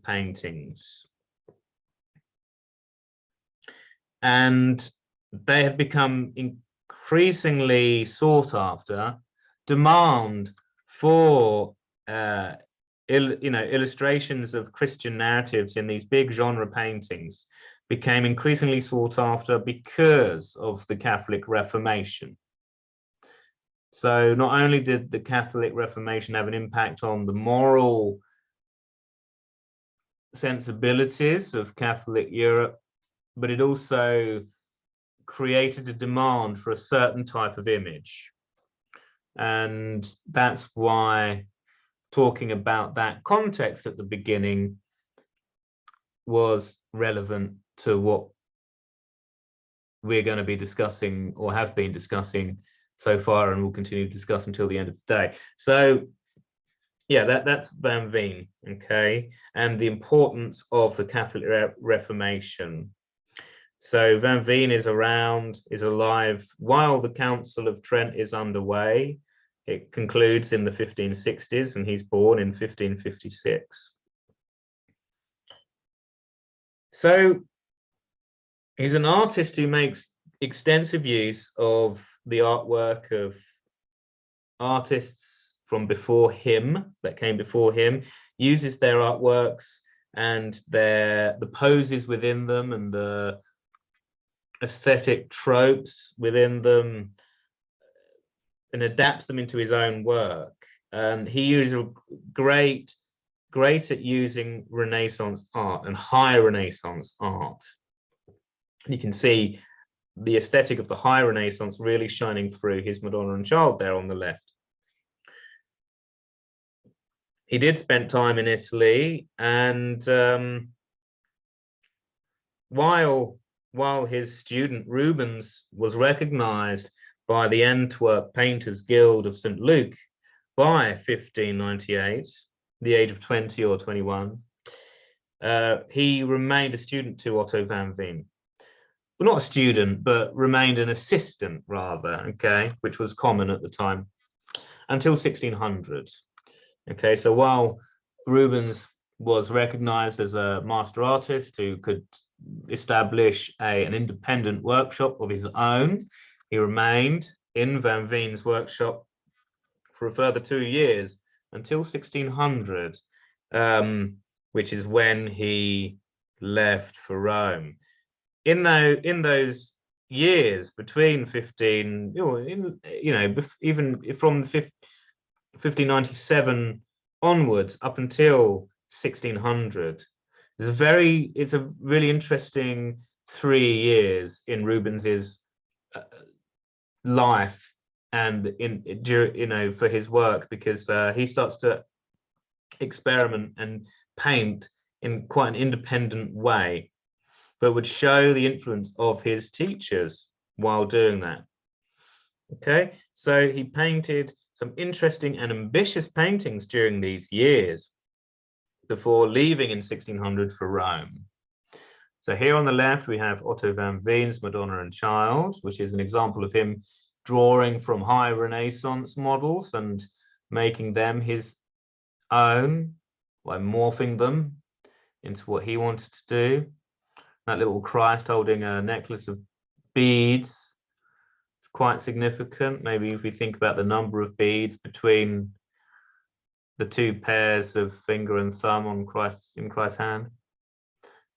paintings. And they have become increasingly sought after demand for illustrations of Christian narratives in these big genre paintings became increasingly sought after because of the Catholic Reformation. So not only did the Catholic Reformation have an impact on the moral sensibilities of Catholic Europe, but it also created a demand for a certain type of image. And that's why talking about that context at the beginning was relevant to what we're going to be discussing or have been discussing so far, and we'll continue to discuss until the end of the day. So yeah, that's Van Veen, okay, and the importance of the Catholic Reformation. So Van Veen is alive while the Council of Trent is underway. It concludes in the 1560s, and he's born in 1556. So he's an artist who makes extensive use of the artwork of artists from before him, that came before him, uses their artworks and the poses within them and the aesthetic tropes within them, and adapts them into his own work. And he is great at using Renaissance art and high Renaissance art. You can see the aesthetic of the high Renaissance really shining through his Madonna and Child there on the left. He did spend time in Italy, and while his student Rubens was recognized by the Antwerp Painters Guild of St. Luke by 1598, the age of 20 or 21, he remained a student to Otto van Veen. Well, not a student, but remained an assistant rather, okay, which was common at the time, until 1600. Okay, so while Rubens was recognized as a master artist who could establish an independent workshop of his own, he remained in Van Veen's workshop for a further 2 years until 1600, which is when he left for Rome. In those years between even from the 1597 onwards up until 1600, it's a really interesting 3 years in Rubens's life and for his work, because he starts to experiment and paint in quite an independent way, but would show the influence of his teachers while doing that. Okay, so he painted some interesting and ambitious paintings during these years before leaving in 1600 for Rome. So here on the left, we have Otto van Veen's Madonna and Child, which is an example of him drawing from high Renaissance models and making them his own by morphing them into what he wanted to do. That little Christ holding a necklace of beads, it's quite significant. Maybe if we think about the number of beads between the 2 pairs of finger and thumb on Christ's hand.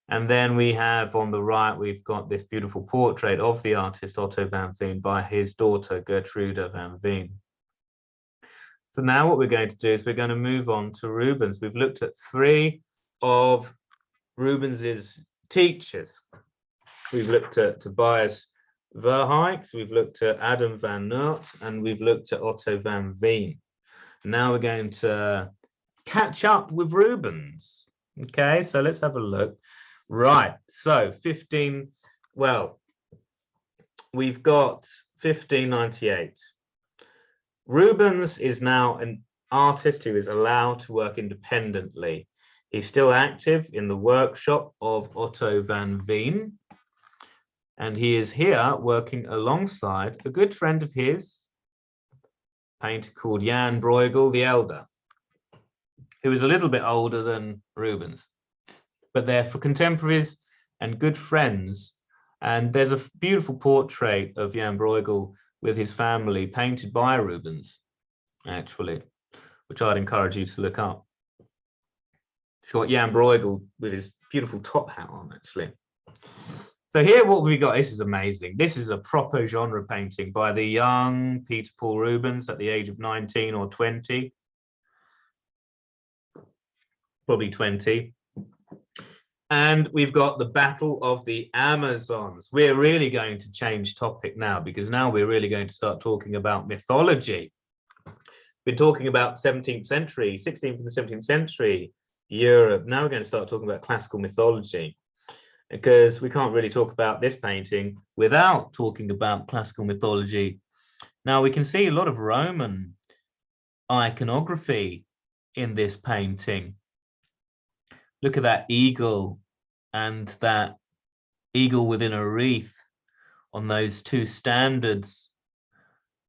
And then we have on the right, we've got this beautiful portrait of the artist Otto van Veen by his daughter Gertruida van Veen. So now what we're going to do is we're going to move on to Rubens. We've looked at 3 of Rubens's teachers. We've looked at Tobias Verhaecht, we've looked at Adam van Noort, and we've looked at Otto van Veen. Now we're going to catch up with Rubens. Okay, so let's have a look. Right, so we've got 1598. Rubens is now an artist who is allowed to work independently. He's still active in the workshop of Otto van Veen, and he is here working alongside a good friend of his, a painter called Jan Bruegel the Elder, who is a little bit older than Rubens, but they're for contemporaries and good friends. And there's a beautiful portrait of Jan Bruegel with his family painted by Rubens actually, which I'd encourage you to look up. It's got Jan Bruegel with his beautiful top hat on, actually. So here, what we got, this is amazing. This is a proper genre painting by the young Peter Paul Rubens at the age of 19 or 20. Probably 20. And we've got the Battle of the Amazons. We're really going to change topic now, because now we're really going to start talking about mythology. Been talking about 17th century, 16th and the 17th century, Europe. Now we're going to start talking about classical mythology, because we can't really talk about this painting without talking about classical mythology. Now we can see a lot of Roman iconography in this painting. Look at that eagle and that eagle within a wreath on those two standards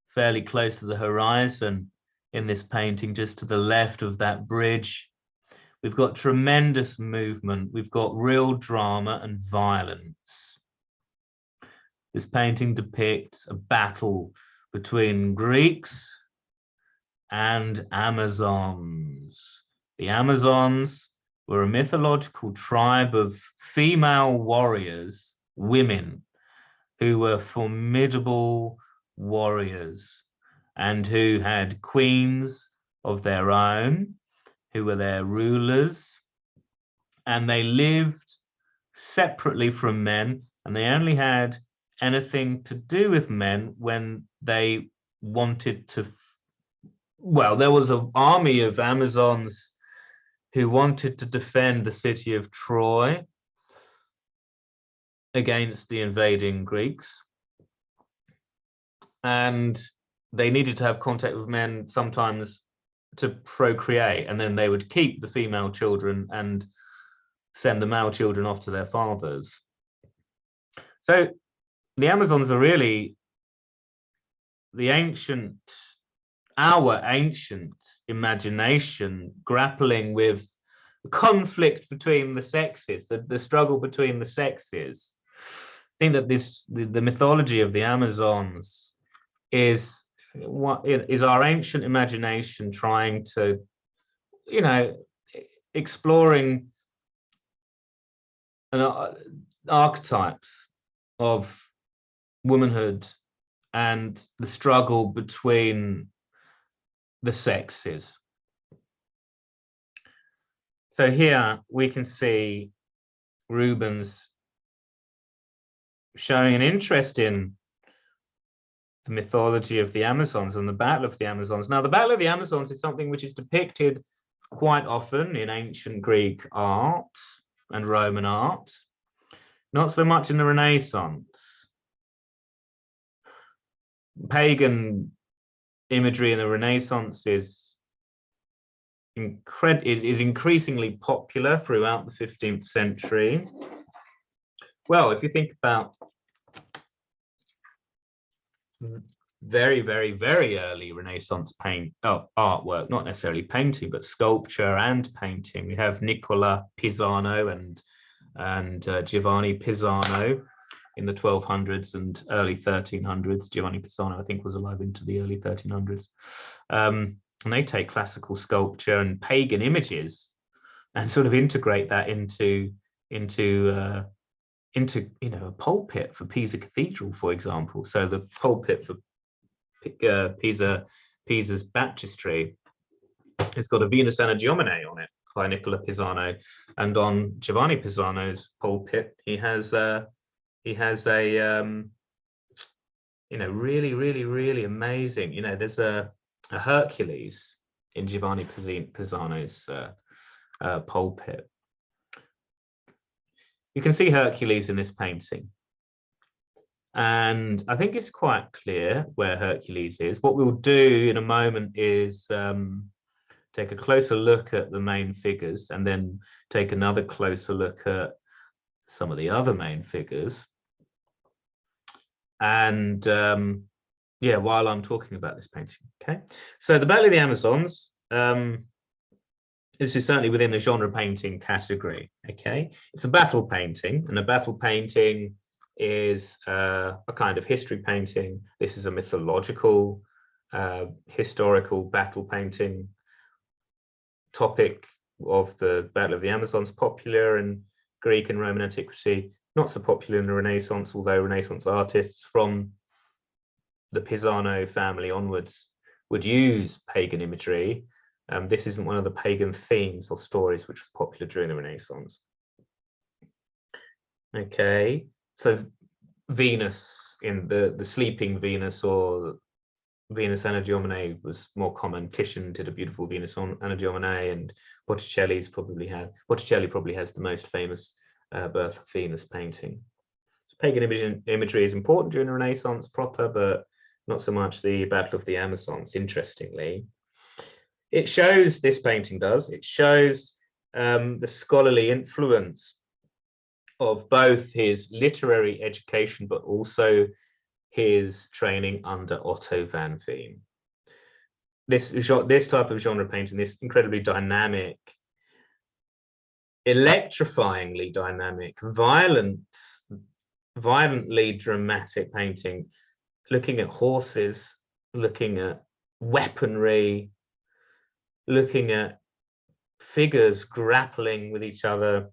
fairly close to the horizon in this painting, just to the left of that bridge. We've got tremendous movement. We've got real drama and violence. This painting depicts a battle between Greeks and Amazons. The Amazons were a mythological tribe of female warriors, women, who were formidable warriors and who had queens of their own, who were their rulers, and they lived separately from men, and they only had anything to do with men when they wanted to. Well, there was an army of Amazons who wanted to defend the city of Troy against the invading Greeks. And they needed to have contact with men sometimes to procreate, and then they would keep the female children and send the male children off to their fathers. So the Amazons are really our ancient imagination grappling with the conflict between the sexes, the struggle between the sexes. I think that the mythology of the Amazons is our ancient imagination trying to, exploring archetypes of womanhood and the struggle between the sexes. So here we can see Rubens showing an interest in the mythology of the Amazons and the Battle of the Amazons. Now, the Battle of the Amazons is something which is depicted quite often in ancient Greek art and Roman art, not so much in the Renaissance. Pagan imagery in the Renaissance is increasingly popular throughout the 15th century. Well, if you think about very, very, very early Renaissance artwork, not necessarily painting, but sculpture and painting, we have Nicola Pisano and Giovanni Pisano in the 1200s and early 1300s. Giovanni Pisano, I think, was alive into the early 1300s. And they take classical sculpture and pagan images and sort of integrate that into a pulpit for Pisa Cathedral, for example. So the pulpit for Pisa's baptistry has got a Venus Anadyomene on it by Nicola Pisano, and on Giovanni Pisano's pulpit he has a really, really, really amazing, there's a Hercules in Giovanni Pisano's pulpit. You can see Hercules in this painting, and I think it's quite clear where Hercules is. What we'll do in a moment is take a closer look at the main figures and then take another closer look at some of the other main figures. And while I'm talking about this painting, okay? So the Battle of the Amazons, this is certainly within the genre painting category, okay? It's a battle painting, and a battle painting is a kind of history painting. This is a mythological historical battle painting topic of the Battle of the Amazons, popular in Greek and Roman antiquity, not so popular in the Renaissance, although Renaissance artists from the Pisano family onwards would use pagan imagery. This isn't one of the pagan themes or stories which was popular during the Renaissance. Okay, so Venus, in the sleeping Venus, or Venus Anadyomene, was more common. Titian did a beautiful Venus Anadyomene, and Botticelli probably has the most famous Birth of Venus painting. So pagan imagery is important during the Renaissance proper, but not so much the Battle of the Amazons. Interestingly, it shows, this painting does, it shows the scholarly influence of both his literary education, but also his training under Otto van Veen. This type of genre painting, this incredibly dynamic, electrifyingly dynamic, violently dramatic painting, looking at horses, looking at weaponry, looking at figures grappling with each other.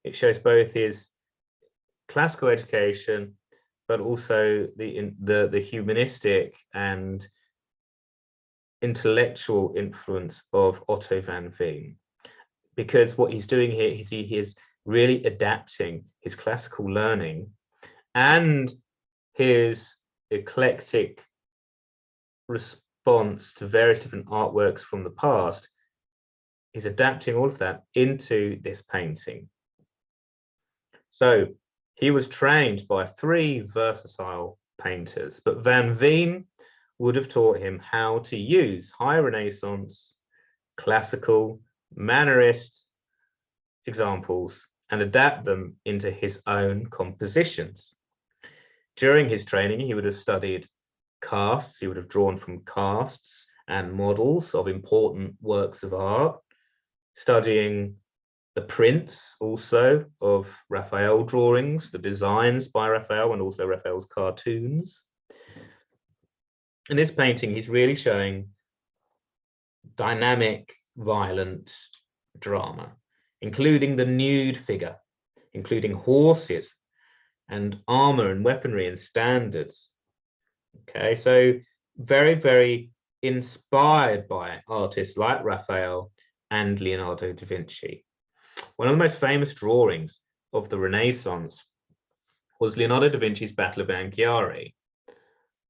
It shows both his classical education, but also the humanistic and intellectual influence of Otto van Veen. Because what he's doing here is he is really adapting his classical learning and his eclectic response to various different artworks from the past. He's adapting all of that into this painting. So he was trained by 3 versatile painters, but Van Veen would have taught him how to use high Renaissance, classical, Mannerist examples and adapt them into his own compositions. During his training, he would have studied casts, he would have drawn from casts and models of important works of art, studying the prints also of Raphael drawings, the designs by Raphael, and also Raphael's cartoons. In this painting, he's really showing dynamic, violent drama, including the nude figure, including horses and armor and weaponry and standards. Okay, so very, very inspired by artists like Raphael and Leonardo da Vinci. One of the most famous drawings of the Renaissance was Leonardo da Vinci's Battle of Anghiari.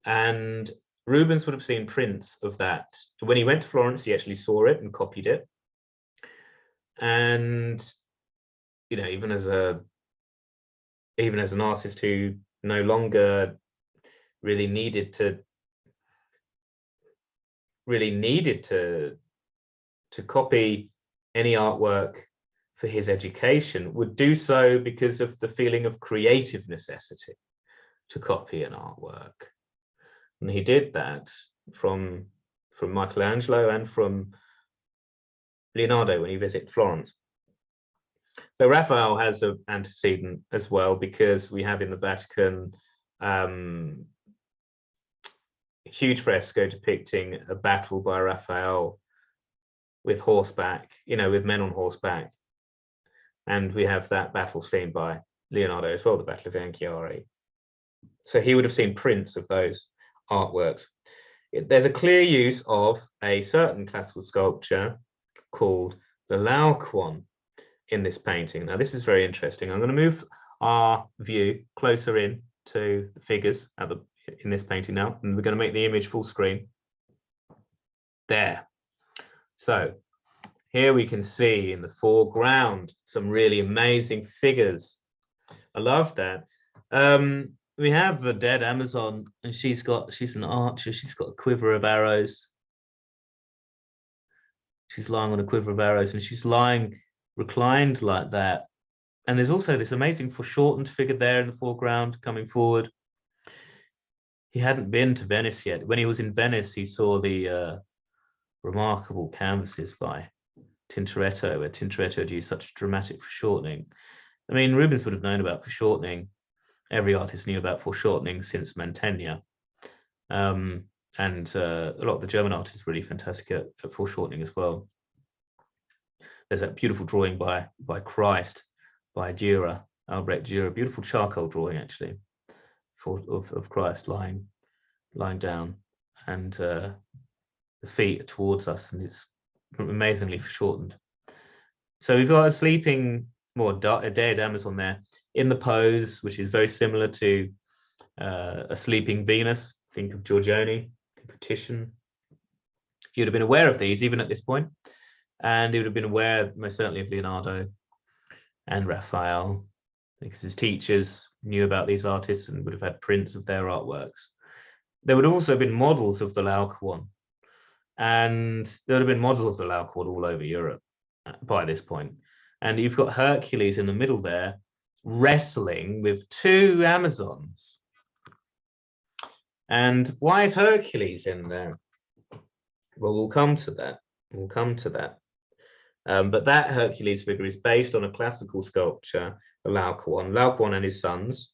And Rubens would have seen prints of that. When he went to Florence, he actually saw it and copied it. And, you know, even as an artist who no longer really needed to copy any artwork for his education, would do so because of the feeling of creative necessity to copy an artwork. And he did that from Michelangelo and from Leonardo when he visited Florence. So Raphael has an antecedent as well, because we have in the Vatican a huge fresco depicting a battle by Raphael with horseback, you know, with men on horseback. And we have that battle seen by Leonardo as well, the Battle of Anghiari. So he would have seen prints of those artworks. There's a clear use of a certain classical sculpture called the Laocoon in this painting. Now, this is very interesting. I'm going to move our view closer in to the figures in this painting now, and we're going to make the image full screen. There. So here we can see in the foreground some really amazing figures. I love that. We have a dead Amazon, and she's an archer. She's got a quiver of arrows. She's lying on a quiver of arrows, and she's lying reclined like that. And there's also this amazing foreshortened figure there in the foreground coming forward. He hadn't been to Venice yet. When he was in Venice, he saw the remarkable canvases by Tintetto, where Tintetto had used such dramatic foreshortening. I mean, Rubens would have known about foreshortening. Every artist knew about foreshortening since Mantegna. and a lot of the German art is really fantastic at foreshortening as well. There's that beautiful drawing by Christ by Dürer, Albrecht Dürer, beautiful charcoal drawing actually of Christ lying down, and the feet are towards us, and it's amazingly foreshortened. So we've got a sleeping, a dead Amazon there in the pose, which is very similar to a sleeping Venus. Think of Giorgione, think of Titian. You'd have been aware of these even at this point, and he would have been aware most certainly of Leonardo and Raphael, because his teachers knew about these artists and would have had prints of their artworks. There would have also been models of the Laocoon, and there would have been models of the Laocoon all over Europe by this point. And you've got Hercules in the middle there, wrestling with two Amazons. And why is Hercules in there? Well, we'll come to that. We'll come to that. But that Hercules figure is based on a classical sculpture, the Laocoon. Laocoon and his sons.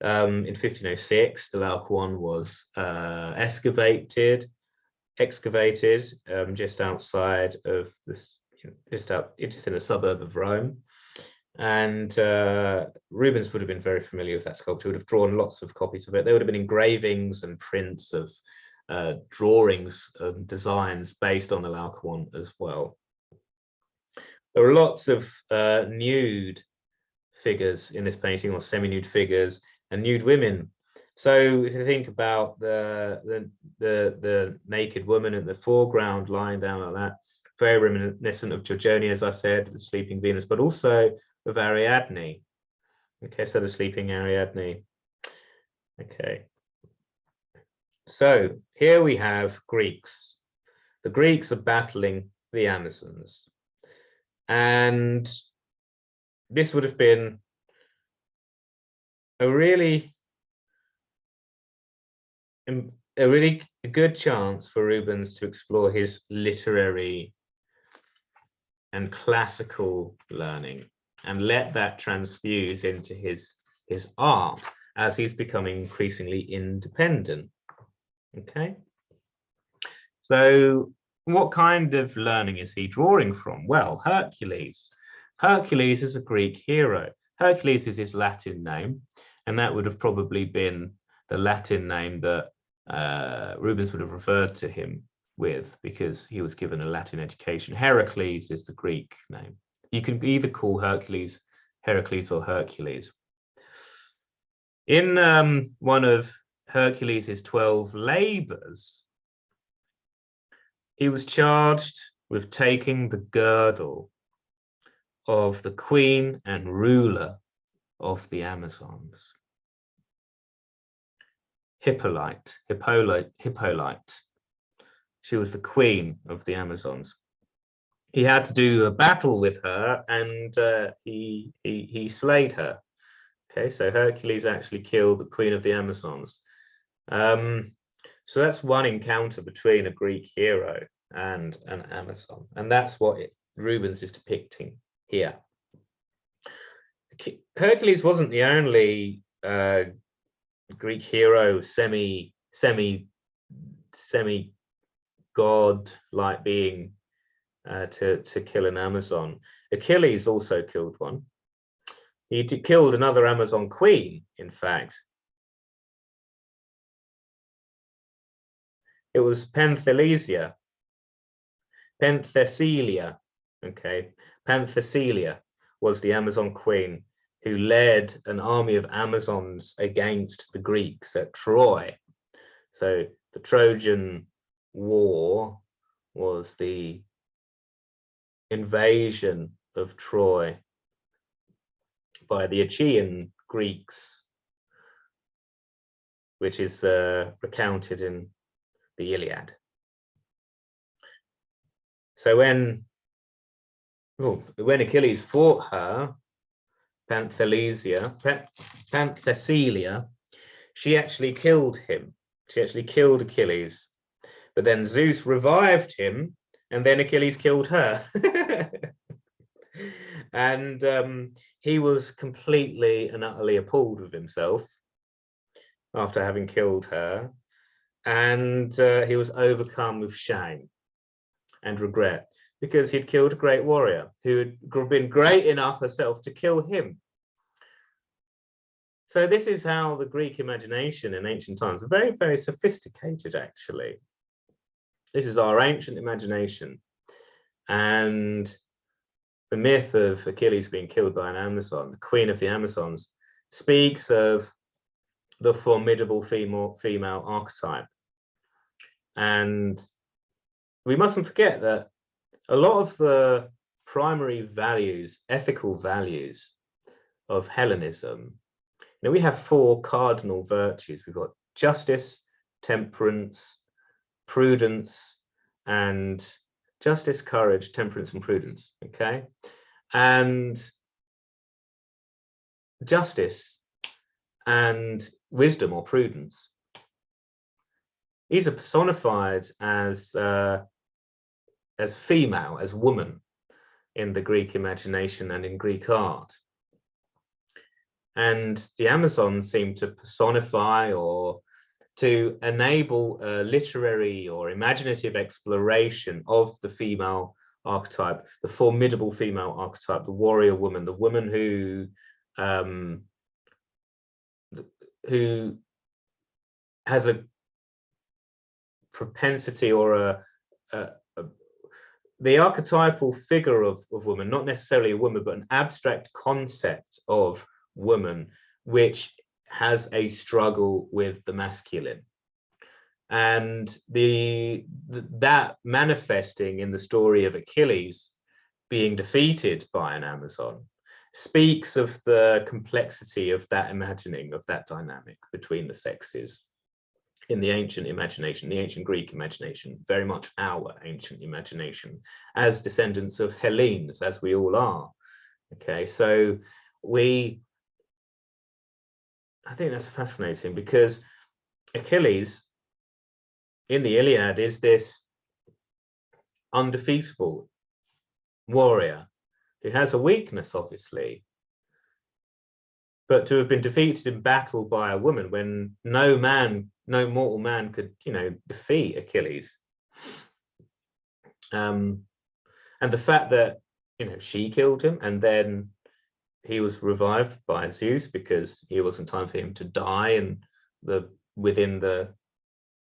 In 1506, the Laocoon was excavated just outside of this, just in a suburb of Rome. And Rubens would have been very familiar with that sculpture, would have drawn lots of copies of it. There would have been engravings and prints of drawings and designs based on the Laocoon as well. There are lots of nude figures in this painting, or semi-nude figures, and nude women. So if you think about the naked woman in the foreground lying down like that, very reminiscent of Giorgione, as I said, the sleeping Venus, but also of Ariadne. Okay, so the sleeping Ariadne. Okay. So here we have Greeks. The Greeks are battling the Amazons. And this would have been a really good chance for Rubens to explore his literary and classical learning and let that transfuse into his art as he's becoming increasingly independent. Okay, so what kind of learning is he drawing from? Well, Hercules. Hercules is a Greek hero. Hercules is his Latin name, and that would have probably been the Latin name that Rubens would have referred to him with, because he was given a Latin education. Heracles is the Greek name. You can either call Hercules Heracles or Hercules. In one of Hercules' 12 labors, he was charged with taking the girdle of the queen and ruler of the Amazons, Hippolyte. She was the queen of the Amazons. He had to do a battle with her, and he slayed her. Okay, so Hercules actually killed the queen of the Amazons. So that's one encounter between a Greek hero and an Amazon, and that's what Rubens is depicting here. Hercules wasn't the only Greek hero, semi god-like being to kill an Amazon. Achilles also killed one. He killed another Amazon queen, in fact. It was Penthesilea. Okay, Penthesilea was the Amazon queen who led an army of Amazons against the Greeks at Troy. So the Trojan War was the invasion of Troy by the Achaean Greeks, which is recounted in the Iliad. So when Achilles fought her, Penthesilea, she actually killed him. She actually killed Achilles. But then Zeus revived him, and then Achilles killed her. And he was completely and utterly appalled with himself after having killed her. and he was overcome with shame and regret because he'd killed a great warrior who had been great enough herself to kill him. So this is how the Greek imagination in ancient times was very, very sophisticated, actually. This is our ancient imagination. And the myth of Achilles being killed by an Amazon, the queen of the Amazons, speaks of the formidable female archetype. And we mustn't forget that a lot of the primary values, ethical values of Hellenism, now we have 4 cardinal virtues. We've got justice, temperance, prudence, and justice, courage, temperance, and prudence. Okay, and justice and wisdom or prudence, these are personified as female, as woman, in the Greek imagination and in Greek art. And the Amazons seem to personify or to enable a literary or imaginative exploration of the female archetype, the formidable female archetype, the warrior woman, the woman who has a propensity or the archetypal figure of woman, not necessarily a woman, but an abstract concept of woman, which has a struggle with the masculine, and that manifesting in the story of Achilles being defeated by an Amazon speaks of the complexity of that imagining, of that dynamic between the sexes in the ancient imagination, the ancient Greek imagination, very much our ancient imagination, as descendants of Hellenes, as we all are. Okay, so I think that's fascinating, because Achilles in the Iliad is this undefeatable warrior who has a weakness, obviously, but to have been defeated in battle by a woman when no mortal man could, defeat Achilles. And the fact that, she killed him, and then he was revived by Zeus because it wasn't time for him to die, and within the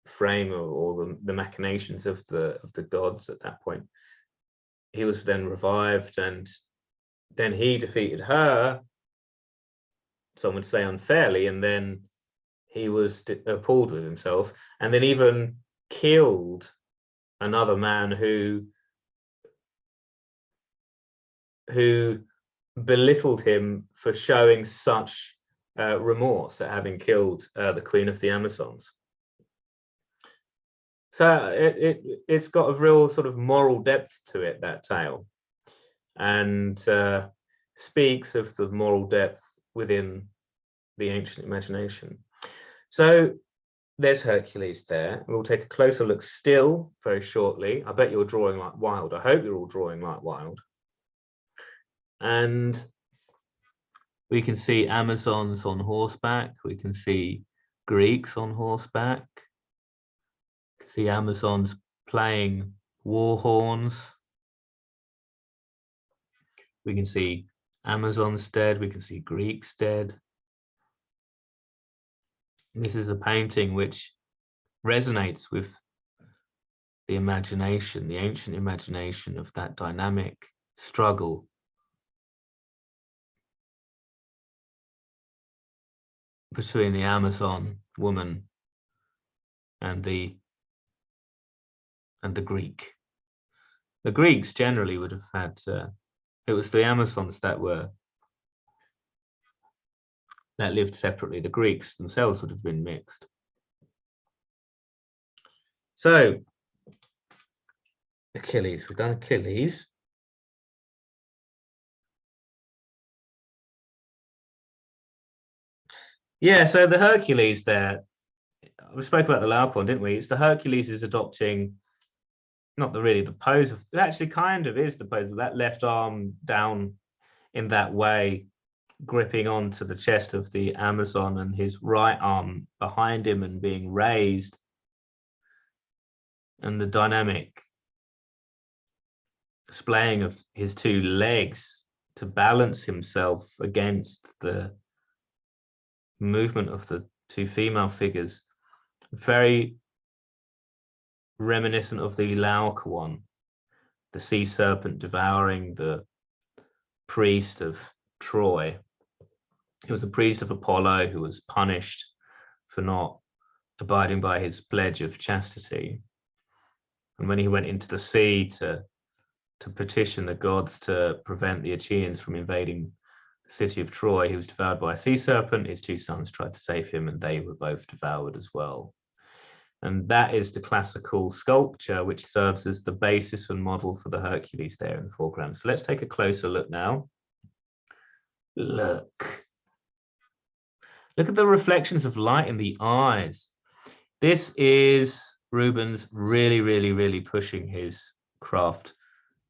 frame or the machinations of the gods at that point, he was then revived, and then he defeated her, some would say unfairly, and then he was appalled with himself, and then even killed another man who belittled him for showing such remorse at having killed the queen of the Amazons. So it's got a real sort of moral depth to it, that tale, and speaks of the moral depth within the ancient imagination. So there's Hercules there. We'll take a closer look still very shortly. I bet you're drawing like wild. I hope you're all drawing like wild. And we can see Amazons on horseback. We can see Greeks on horseback. We can see Amazons playing war horns. We can see Amazons dead. We can see Greeks dead. This is a painting which resonates with the imagination, the ancient imagination of that dynamic struggle between the Amazon woman and the Greek. The Greeks generally would have had, it was the Amazons that lived separately. The Greeks themselves would have been mixed. So Achilles, we've done Achilles. Yeah, so the Hercules there, we spoke about the Laocoon, didn't we? It's the Hercules is adopting not really the pose of, it actually kind of is the pose of that left arm down in that way, gripping onto the chest of the Amazon, and his right arm behind him and being raised and the dynamic displaying of his two legs to balance himself against the movement of the two female figures, very reminiscent of the Laocoon, the sea serpent devouring the priest of Troy. He was a priest of Apollo who was punished for not abiding by his pledge of chastity. And when he went into the sea to petition the gods to prevent the Achaeans from invading the city of Troy, he was devoured by a sea serpent. His two sons tried to save him, and they were both devoured as well. And that is the classical sculpture, which serves as the basis and model for the Hercules there in the foreground. So let's take a closer look now. Look at the reflections of light in the eyes. This is Rubens really pushing his craft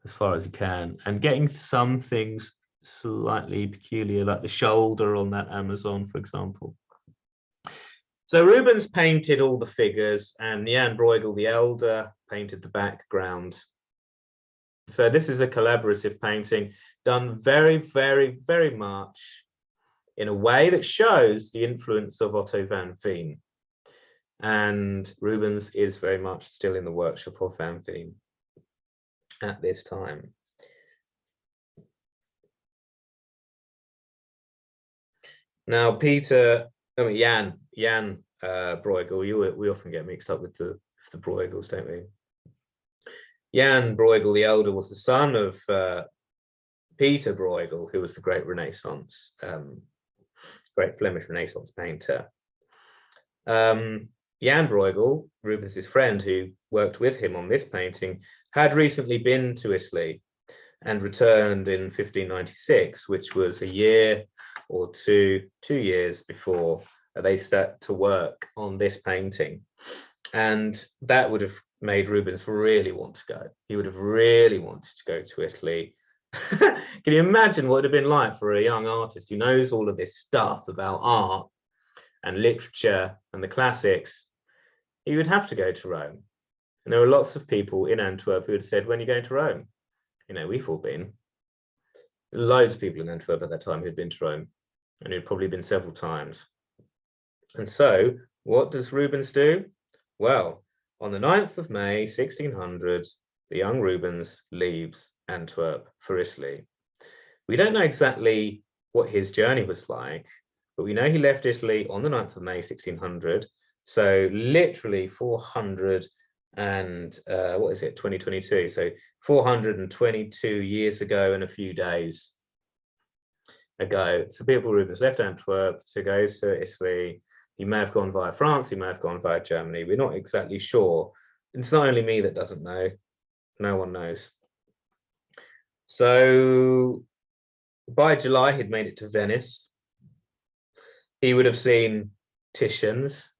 as far as he can and getting some things slightly peculiar, like the shoulder on that Amazon, for example. So Rubens painted all the figures, and Jan Bruegel the Elder painted the background. So this is a collaborative painting done very much in a way that shows the influence of Otto van Veen. And Rubens is very much still in the workshop of Van Veen at this time. Now, Jan Bruegel, we often get mixed up with the Bruegels, don't we? Jan Bruegel the Elder was the son of Peter Bruegel, who was the great Renaissance, great Flemish Renaissance painter. Jan Bruegel, Rubens's friend who worked with him on this painting, had recently been to Italy and returned in 1596, which was a year or 2 years before they start to work on this painting. And that would have made Rubens really want to go. He would have really wanted to go to Italy. Can you imagine what it would have been like for a young artist who knows all of this stuff about art and literature and the classics? He would have to go to Rome. And there were lots of people in Antwerp who had said, when are you going to Rome? You know, we've all been. Loads of people in Antwerp at that time who'd been to Rome, and who'd probably been several times. And so what does Rubens do? Well, on the 9th of May, 1600, the young Rubens leaves Antwerp for Italy. We don't know exactly what his journey was like, but we know he left Italy on the 9th of May, 1600. So literally 400 and what is it, 2022? So 422 years ago and a few days ago. So Peter Paul Rubens left Antwerp to go to Italy. He may have gone via France, he may have gone via Germany. We're not exactly sure. It's not only me that doesn't know, no one knows. So by July, he'd made it to Venice. He would have seen Titians.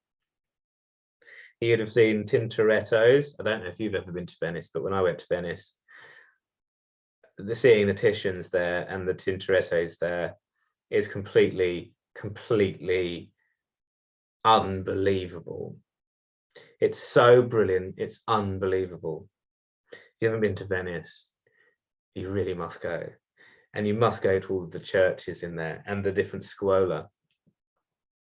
He would have seen Tintorettos. I don't know if you've ever been to Venice, but when I went to Venice, seeing the Titians there and the Tintorettos there is completely unbelievable. It's so brilliant. It's unbelievable. If you haven't been to Venice, you really must go. And you must go to all of the churches in there and the different scuola.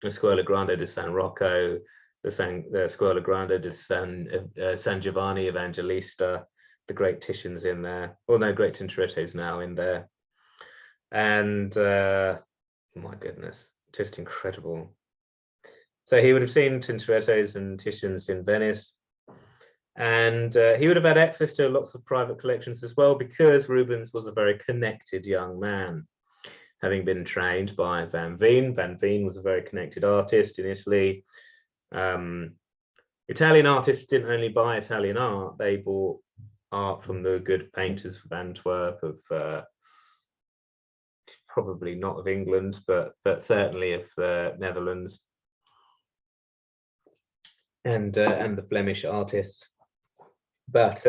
The Scuola Grande di San Rocco, the Scuola Grande di San Giovanni Evangelista, the great Titians in there, well, no, great Tintorettos now in there. And my goodness, just incredible. So he would have seen Tintorettos and Titians in Venice. And he would have had access to lots of private collections as well, because Rubens was a very connected young man, having been trained by Van Veen. Van Veen was a very connected artist in Italy. Italian artists didn't only buy Italian art, they bought art from the good painters of Antwerp, of probably not of England, but certainly of the Netherlands, and the Flemish artists. But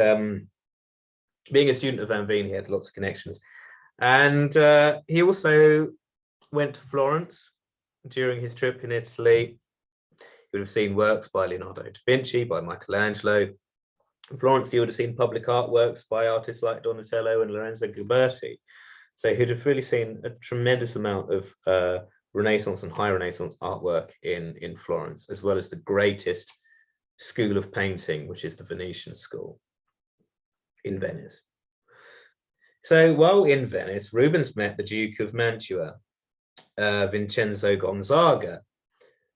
being a student of Van Veen, he had lots of connections. And he also went to Florence during his trip in Italy. You would have seen works by Leonardo da Vinci, by Michelangelo, In Florence, you would have seen public artworks by artists like Donatello and Lorenzo Ghiberti. So you'd have really seen a tremendous amount of Renaissance and High Renaissance artwork in Florence, as well as the greatest school of painting, which is the Venetian school in Venice. So while in Venice, Rubens met the Duke of Mantua, Vincenzo Gonzaga.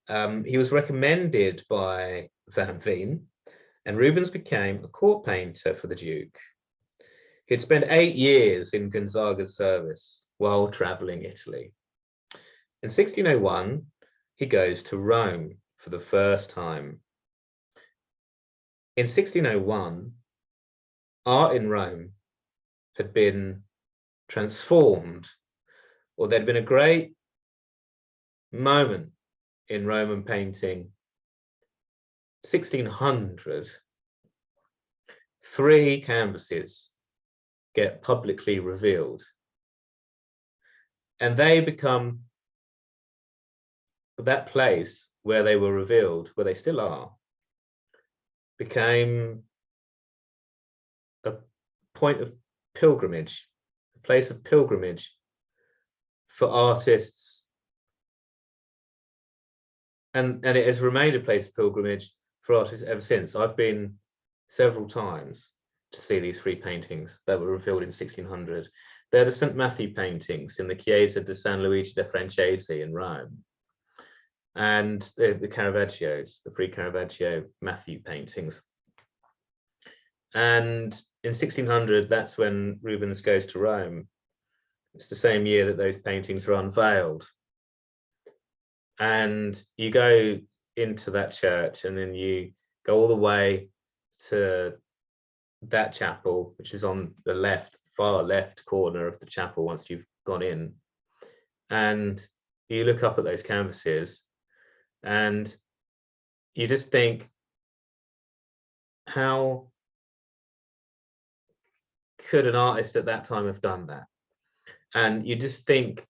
He was recommended by Van Veen, and Rubens became a court painter for the Duke. He'd spent 8 years in Gonzaga's service while traveling Italy. In 1601, he goes to Rome for the first time. In 1601, art in Rome had been transformed, or there'd been a great moment in Roman painting. 1600, 3 canvases get publicly revealed, and they become that place where they were revealed, where they still are, became a point of pilgrimage, a place of pilgrimage for artists, and it has remained a place of pilgrimage for artists ever since. I've been several times to see these 3 paintings that were revealed in 1600. They're the St. Matthew paintings in the Chiesa di San Luigi de Francesi in Rome, and the Caravaggios, the 3 Caravaggio Matthew paintings. And in 1600, that's when Rubens goes to Rome. It's the same year that those paintings are unveiled. And you go into that church, and then you go all the way to that chapel, which is on the left, far left corner of the chapel once you've gone in. And you look up at those canvases, and you just think, how could an artist at that time have done that? And you just think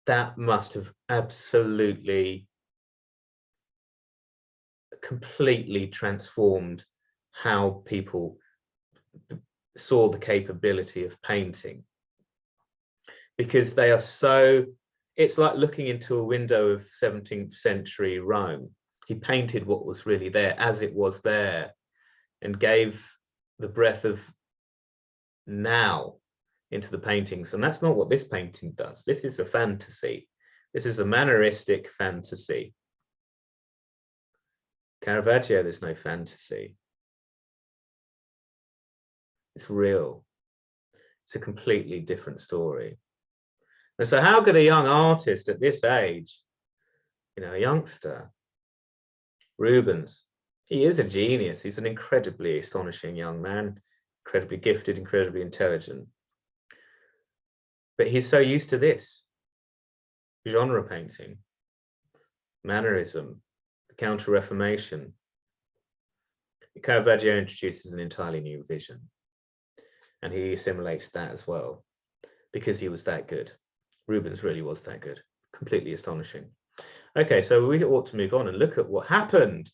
that must have absolutely, completely transformed how people saw the capability of painting, because they are so, it's like looking into a window of 17th century Rome. He painted what was really there as it was there, and gave the breath of now into the paintings. And that's not what this painting does. This is a fantasy. This is a manneristic fantasy. Caravaggio, there's no fantasy. It's real. It's a completely different story. And so how could a young artist at this age, a youngster, Rubens, he is a genius. He's an incredibly astonishing young man, incredibly gifted, incredibly intelligent. But he's so used to this genre painting, Mannerism, the Counter Reformation. Caravaggio introduces an entirely new vision, and he assimilates that as well, because he was that good. Rubens really was that good, completely astonishing. Okay, so we ought to move on and look at what happened.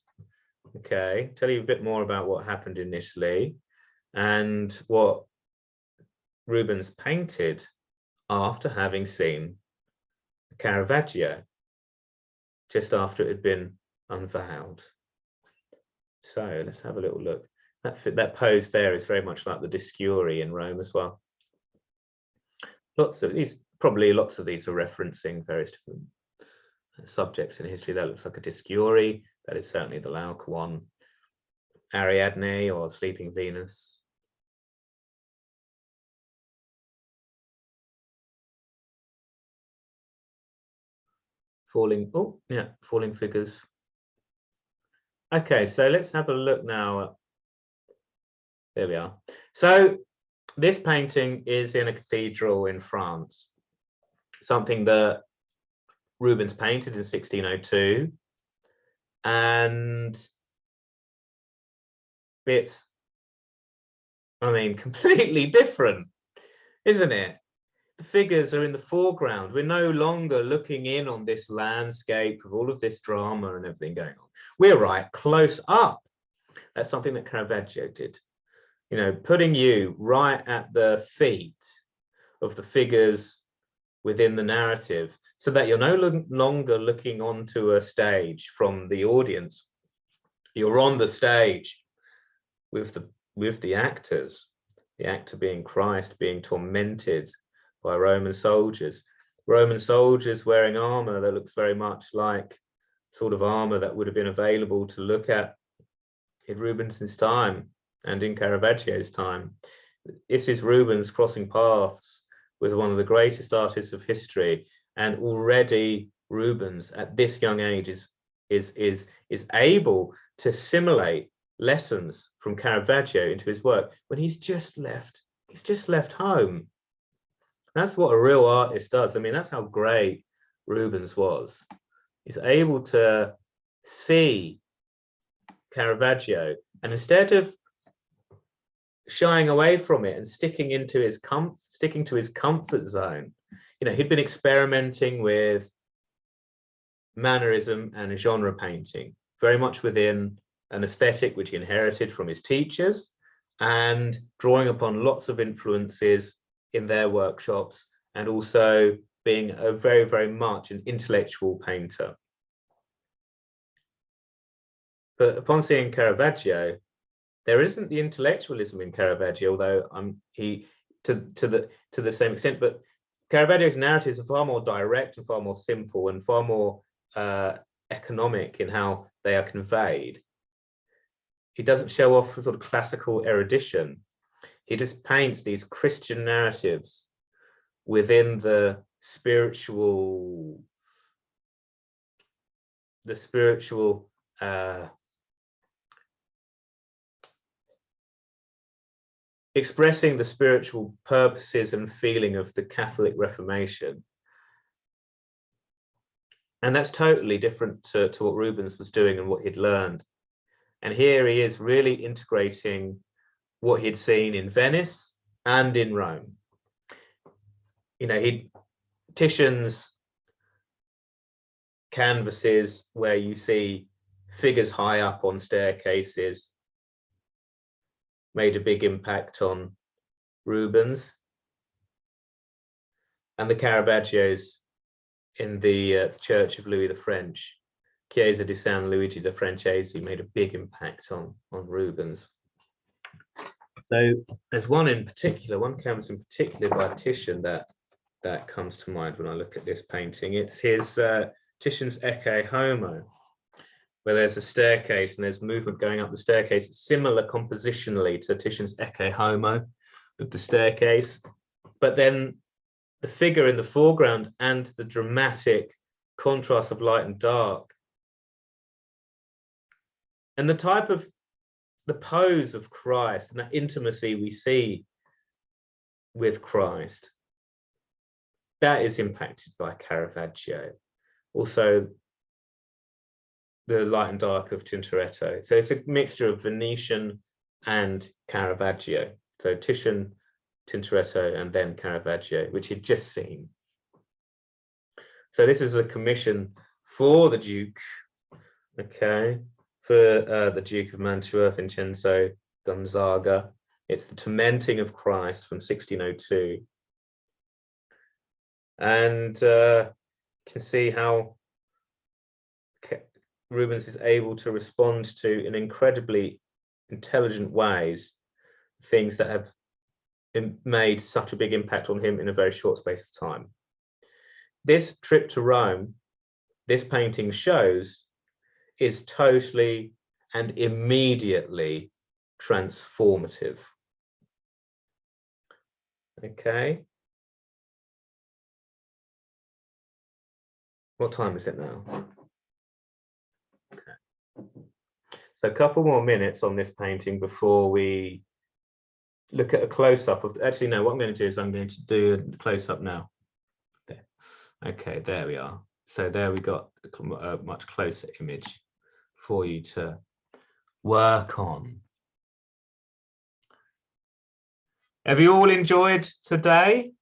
Okay, tell you a bit more about what happened in Italy and what Rubens painted after having seen Caravaggio, just after it had been unveiled. So let's have a little look. That pose there is very much like the Discuri in Rome as well. Lots of these are referencing various different subjects in history. That looks like a Discuri. That is certainly the Laocoon, Ariadne or Sleeping Venus. Falling figures. Okay, so let's have a look now. There we are. So this painting is in a cathedral in France, something that Rubens painted in 1602, and it's, completely different, isn't it? The figures are in the foreground. We're no longer looking in on this landscape of all of this drama and everything going on. We're right close up. That's something that Caravaggio did. You know, putting you right at the feet of the figures within the narrative, so that you're no longer looking onto a stage from the audience. You're on the stage with the actors, the actor being Christ, being tormented by Roman soldiers wearing armor that looks very much like sort of armor that would have been available to look at in Rubens's time and in Caravaggio's time. This is Rubens crossing paths with one of the greatest artists of history, and already Rubens at this young age is able to simulate lessons from Caravaggio into his work when he's just left home. That's what a real artist does. I mean, that's how great Rubens was. He's able to see Caravaggio, and instead of shying away from it and sticking to his comfort zone, you know, he'd been experimenting with Mannerism and genre painting, very much within an aesthetic which he inherited from his teachers, and drawing upon lots of influences in their workshops, and also being a very, very much an intellectual painter. But upon seeing Caravaggio, there isn't the intellectualism in Caravaggio, although he to the same extent. But Caravaggio's narratives are far more direct and far more simple and far more economic in how they are conveyed. He doesn't show off sort of classical erudition. He just paints these Christian narratives within the spiritual expressing the spiritual purposes and feeling of the Catholic Reformation. And that's totally different to what Rubens was doing and what he'd learned. And here he is really integrating what he'd seen in Venice and in Rome. You know, Titian's canvases where you see figures high up on staircases made a big impact on Rubens, and the Caravaggios in the Church of Louis the French, Chiesa di San Luigi de Francesi, made a big impact on Rubens. So there's one canvas in particular by Titian that comes to mind when I look at this painting. It's his Titian's Ecce Homo, where there's a staircase and there's movement going up the staircase. It's similar compositionally to Titian's Ecce Homo of the staircase, but then the figure in the foreground and the dramatic contrast of light and dark, and the pose of Christ and that intimacy we see with Christ, that is impacted by Caravaggio. Also, the light and dark of Tintetto. So it's a mixture of Venetian and Caravaggio. So Titian, Tintetto, and then Caravaggio, which he'd just seen. So this is a commission for the Duke, okay, for the Duke of Mantua, Vincenzo Gonzaga. It's the Tormenting of Christ from 1602. And you can see how Rubens is able to respond to in incredibly intelligent ways things that have made such a big impact on him in a very short space of time. This trip to Rome, this painting shows, is totally and immediately transformative. Okay. What time is it now? Okay. So a couple more minutes on this painting before we look at a close-up of, actually no, what I'm going to do is I'm going to do a close-up now. There. Okay, there we are. So there we got a much closer image for you to work on. Have you all enjoyed today?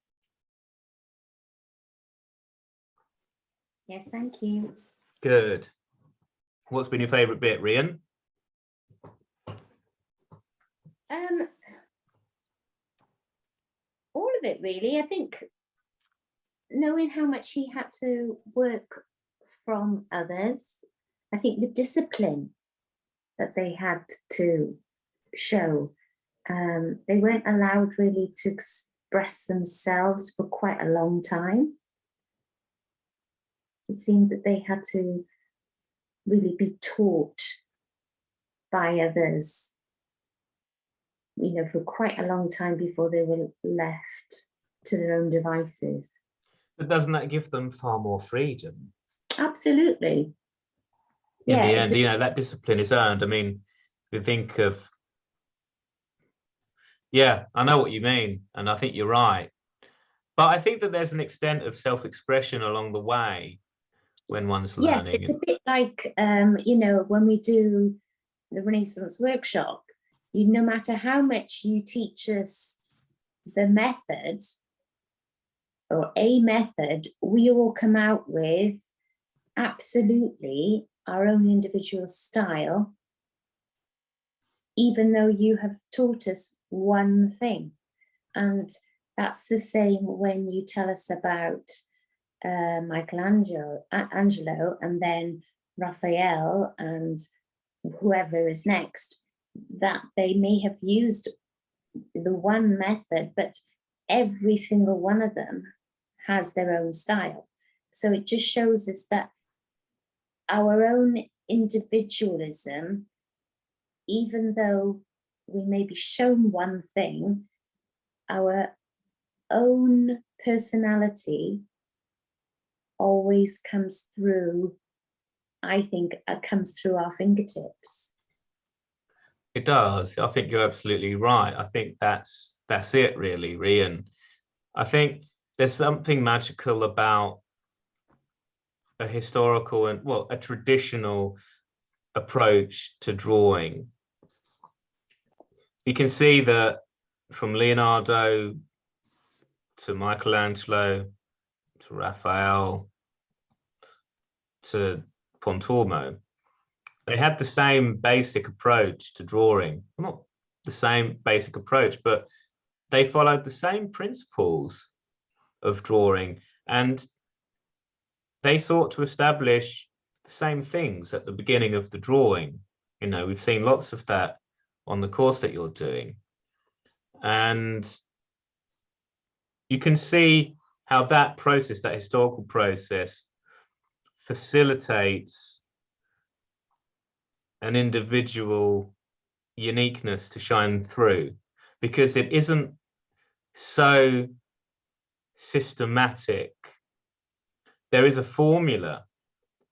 Yes, thank you. Good. What's been your favourite bit, Rian? All of it, really. I think knowing how much he had to work from others, I think the discipline that they had to show, they weren't allowed really to express themselves for quite a long time. It seemed that they had to really be taught by others, you know, for quite a long time before they were left to their own devices. But doesn't that give them far more freedom? Absolutely. In Yeah, the end, you know, that discipline is earned. I mean, you think of, yeah, I know what you mean, and I think you're right. But I think that there's an extent of self-expression along the way when one's learning. Yeah, it's a bit like, you know, when we do the Renaissance workshop, no matter how much you teach us the method or a method, we all come out with absolutely our own individual style, even though you have taught us one thing. And that's the same when you tell us about Michelangelo, and then Raphael and whoever is next, that they may have used the one method, but every single one of them has their own style. So it just shows us that our own individualism, even though we may be shown one thing, our own personality always comes through, I think, comes through our fingertips. It does. I think you're absolutely right. I think that's it, really, Rian. I think there's something magical about a historical and, well, a traditional approach to drawing. You can see that from Leonardo to Michelangelo to Raphael to Pontormo, they had the same basic approach to drawing. Not the same basic approach, but they followed the same principles of drawing, and they sought to establish the same things at the beginning of the drawing. You know, we've seen lots of that on the course that you're doing. And you can see how that process, that historical process, facilitates an individual uniqueness to shine through, because it isn't so systematic. There is a formula,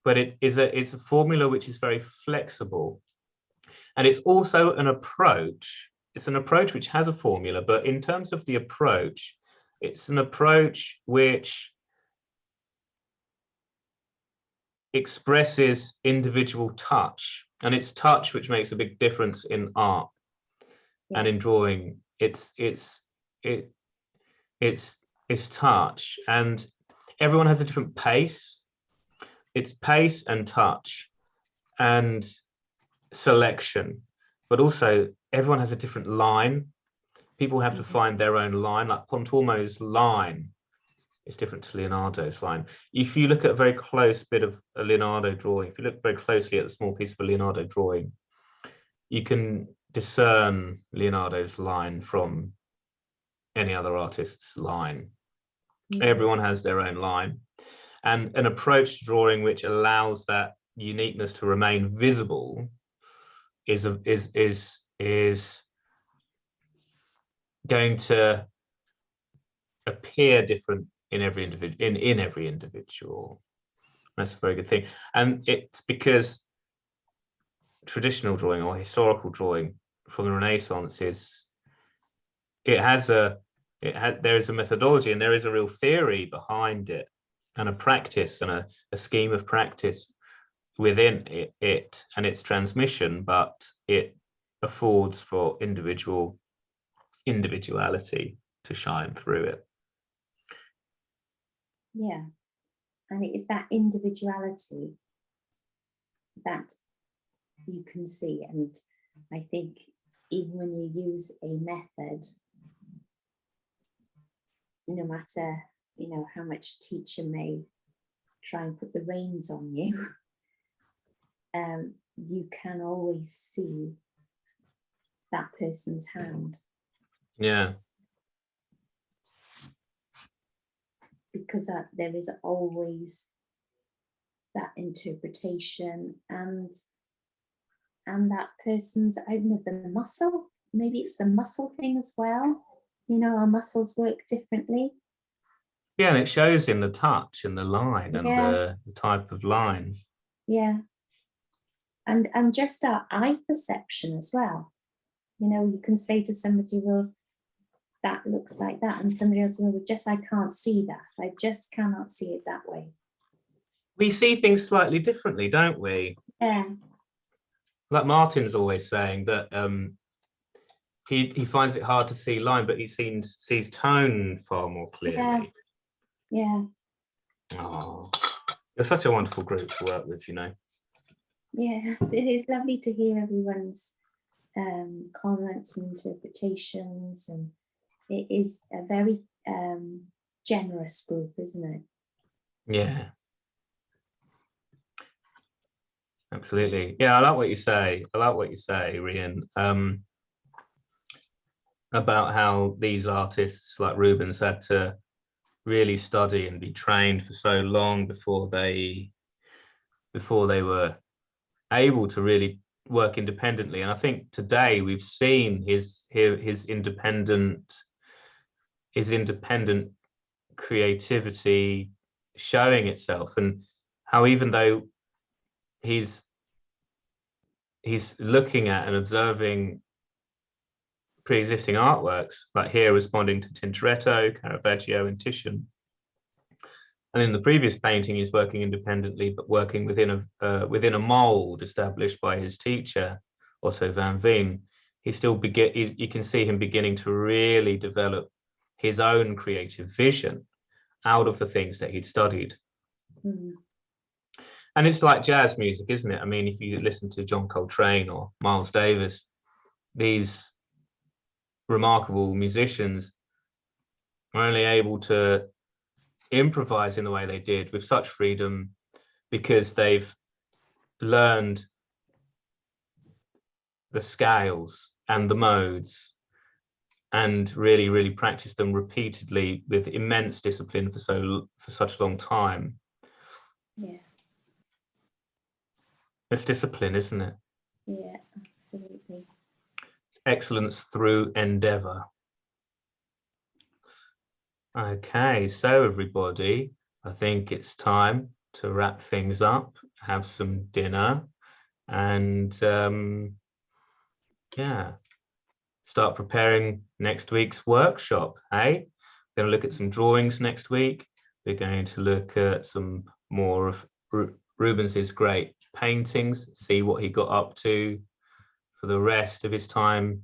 but it's a formula which is very flexible. And it's also an approach. It's an approach which has a formula, but in terms of the approach, it's an approach which expresses individual touch, and it's touch which makes a big difference in art. Yeah. And in drawing. It's touch, and everyone has a different pace. It's pace and touch and selection, but also everyone has a different line. People have to find their own line. Like Pontormo's line is different to Leonardo's line. If you look at a very close bit of a Leonardo drawing, if you look very closely at a small piece of a Leonardo drawing, you can discern Leonardo's line from any other artist's line. Everyone has their own line, and an approach to drawing which allows that uniqueness to remain visible is going to appear different in every individual. That's a very good thing, and it's because traditional drawing or historical drawing from the Renaissance there is a methodology, and there is a real theory behind it, and a practice and a scheme of practice within it and its transmission, but it affords for individuality to shine through it. Yeah, and it is that individuality that you can see, and I think even when you use a method, no matter, you know, how much a teacher may try and put the reins on you, you can always see that person's hand. Yeah. Because there is always that interpretation and that person's, I don't know, the muscle, maybe it's the muscle thing as well. You know, our muscles work differently. Yeah, and it shows in the touch and the line and the type of line. Yeah. And just our eye perception as well. You know, you can say to somebody, well, that looks like that, and somebody else will just, I can't see that. I just cannot see it that way. We see things slightly differently, don't we? Yeah. Like Martin's always saying that he finds it hard to see line, but he sees tone far more clearly. Yeah. Oh, you're such a wonderful group to work with, you know. Yes, it is lovely to hear everyone's comments and interpretations, and it is a very generous group, isn't it? Yeah. Absolutely. Yeah, I like what you say. I like what you say, Rian, about how these artists like Rubens had to really study and be trained for so long before they were able to really work independently. And I think today we've seen his independent creativity showing itself, and how even though he's looking at and observing pre-existing artworks, like here responding to Tintetto, Caravaggio and Titian. And in the previous painting, he's working independently, but working within a mold established by his teacher, Otto van Veen. You can see him beginning to really develop his own creative vision out of the things that he'd studied. Mm. And it's like jazz music, isn't it? I mean, if you listen to John Coltrane or Miles Davis, these remarkable musicians are only able to improvise in the way they did with such freedom because they've learned the scales and the modes and really practiced them repeatedly with immense discipline for such a long time. Yeah. It's discipline, isn't it? Yeah, absolutely. It's excellence through endeavor. Okay, so everybody, I think it's time to wrap things up, have some dinner, and yeah, start preparing next week's workshop. Hey, we're going to look at some drawings next week. We're going to look at some more of Rubens's great paintings, see what he got up to for the rest of his time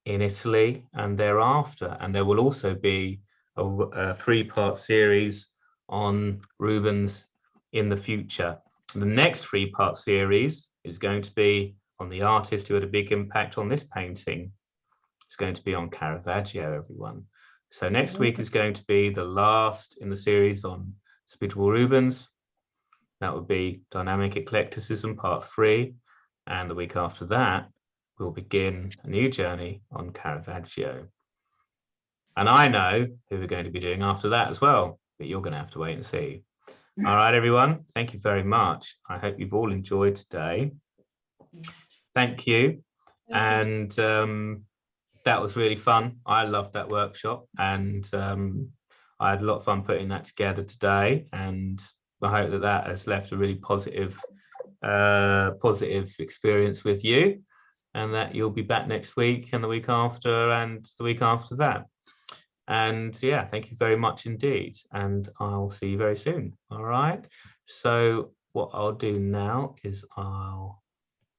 in Italy and thereafter. And there will also be a three-part series on Rubens in the future. The next three-part series is going to be on the artist who had a big impact on this painting. It's going to be on Caravaggio, everyone. So next week is going to be the last in the series on Peter Paul Rubens. That would be Dynamic Eclecticism, part 3. And the week after that, we'll begin a new journey on Caravaggio. And I know who we're going to be doing after that as well, but you're going to have to wait and see. All right, everyone. Thank you very much. I hope you've all enjoyed today. Thank you. And that was really fun. I loved that workshop, and I had a lot of fun putting that together today. And I hope that that has left a really positive experience with you, and that you'll be back next week and the week after and the week after that. And yeah, thank you very much indeed. And I'll see you very soon. All right. So what I'll do now is I'll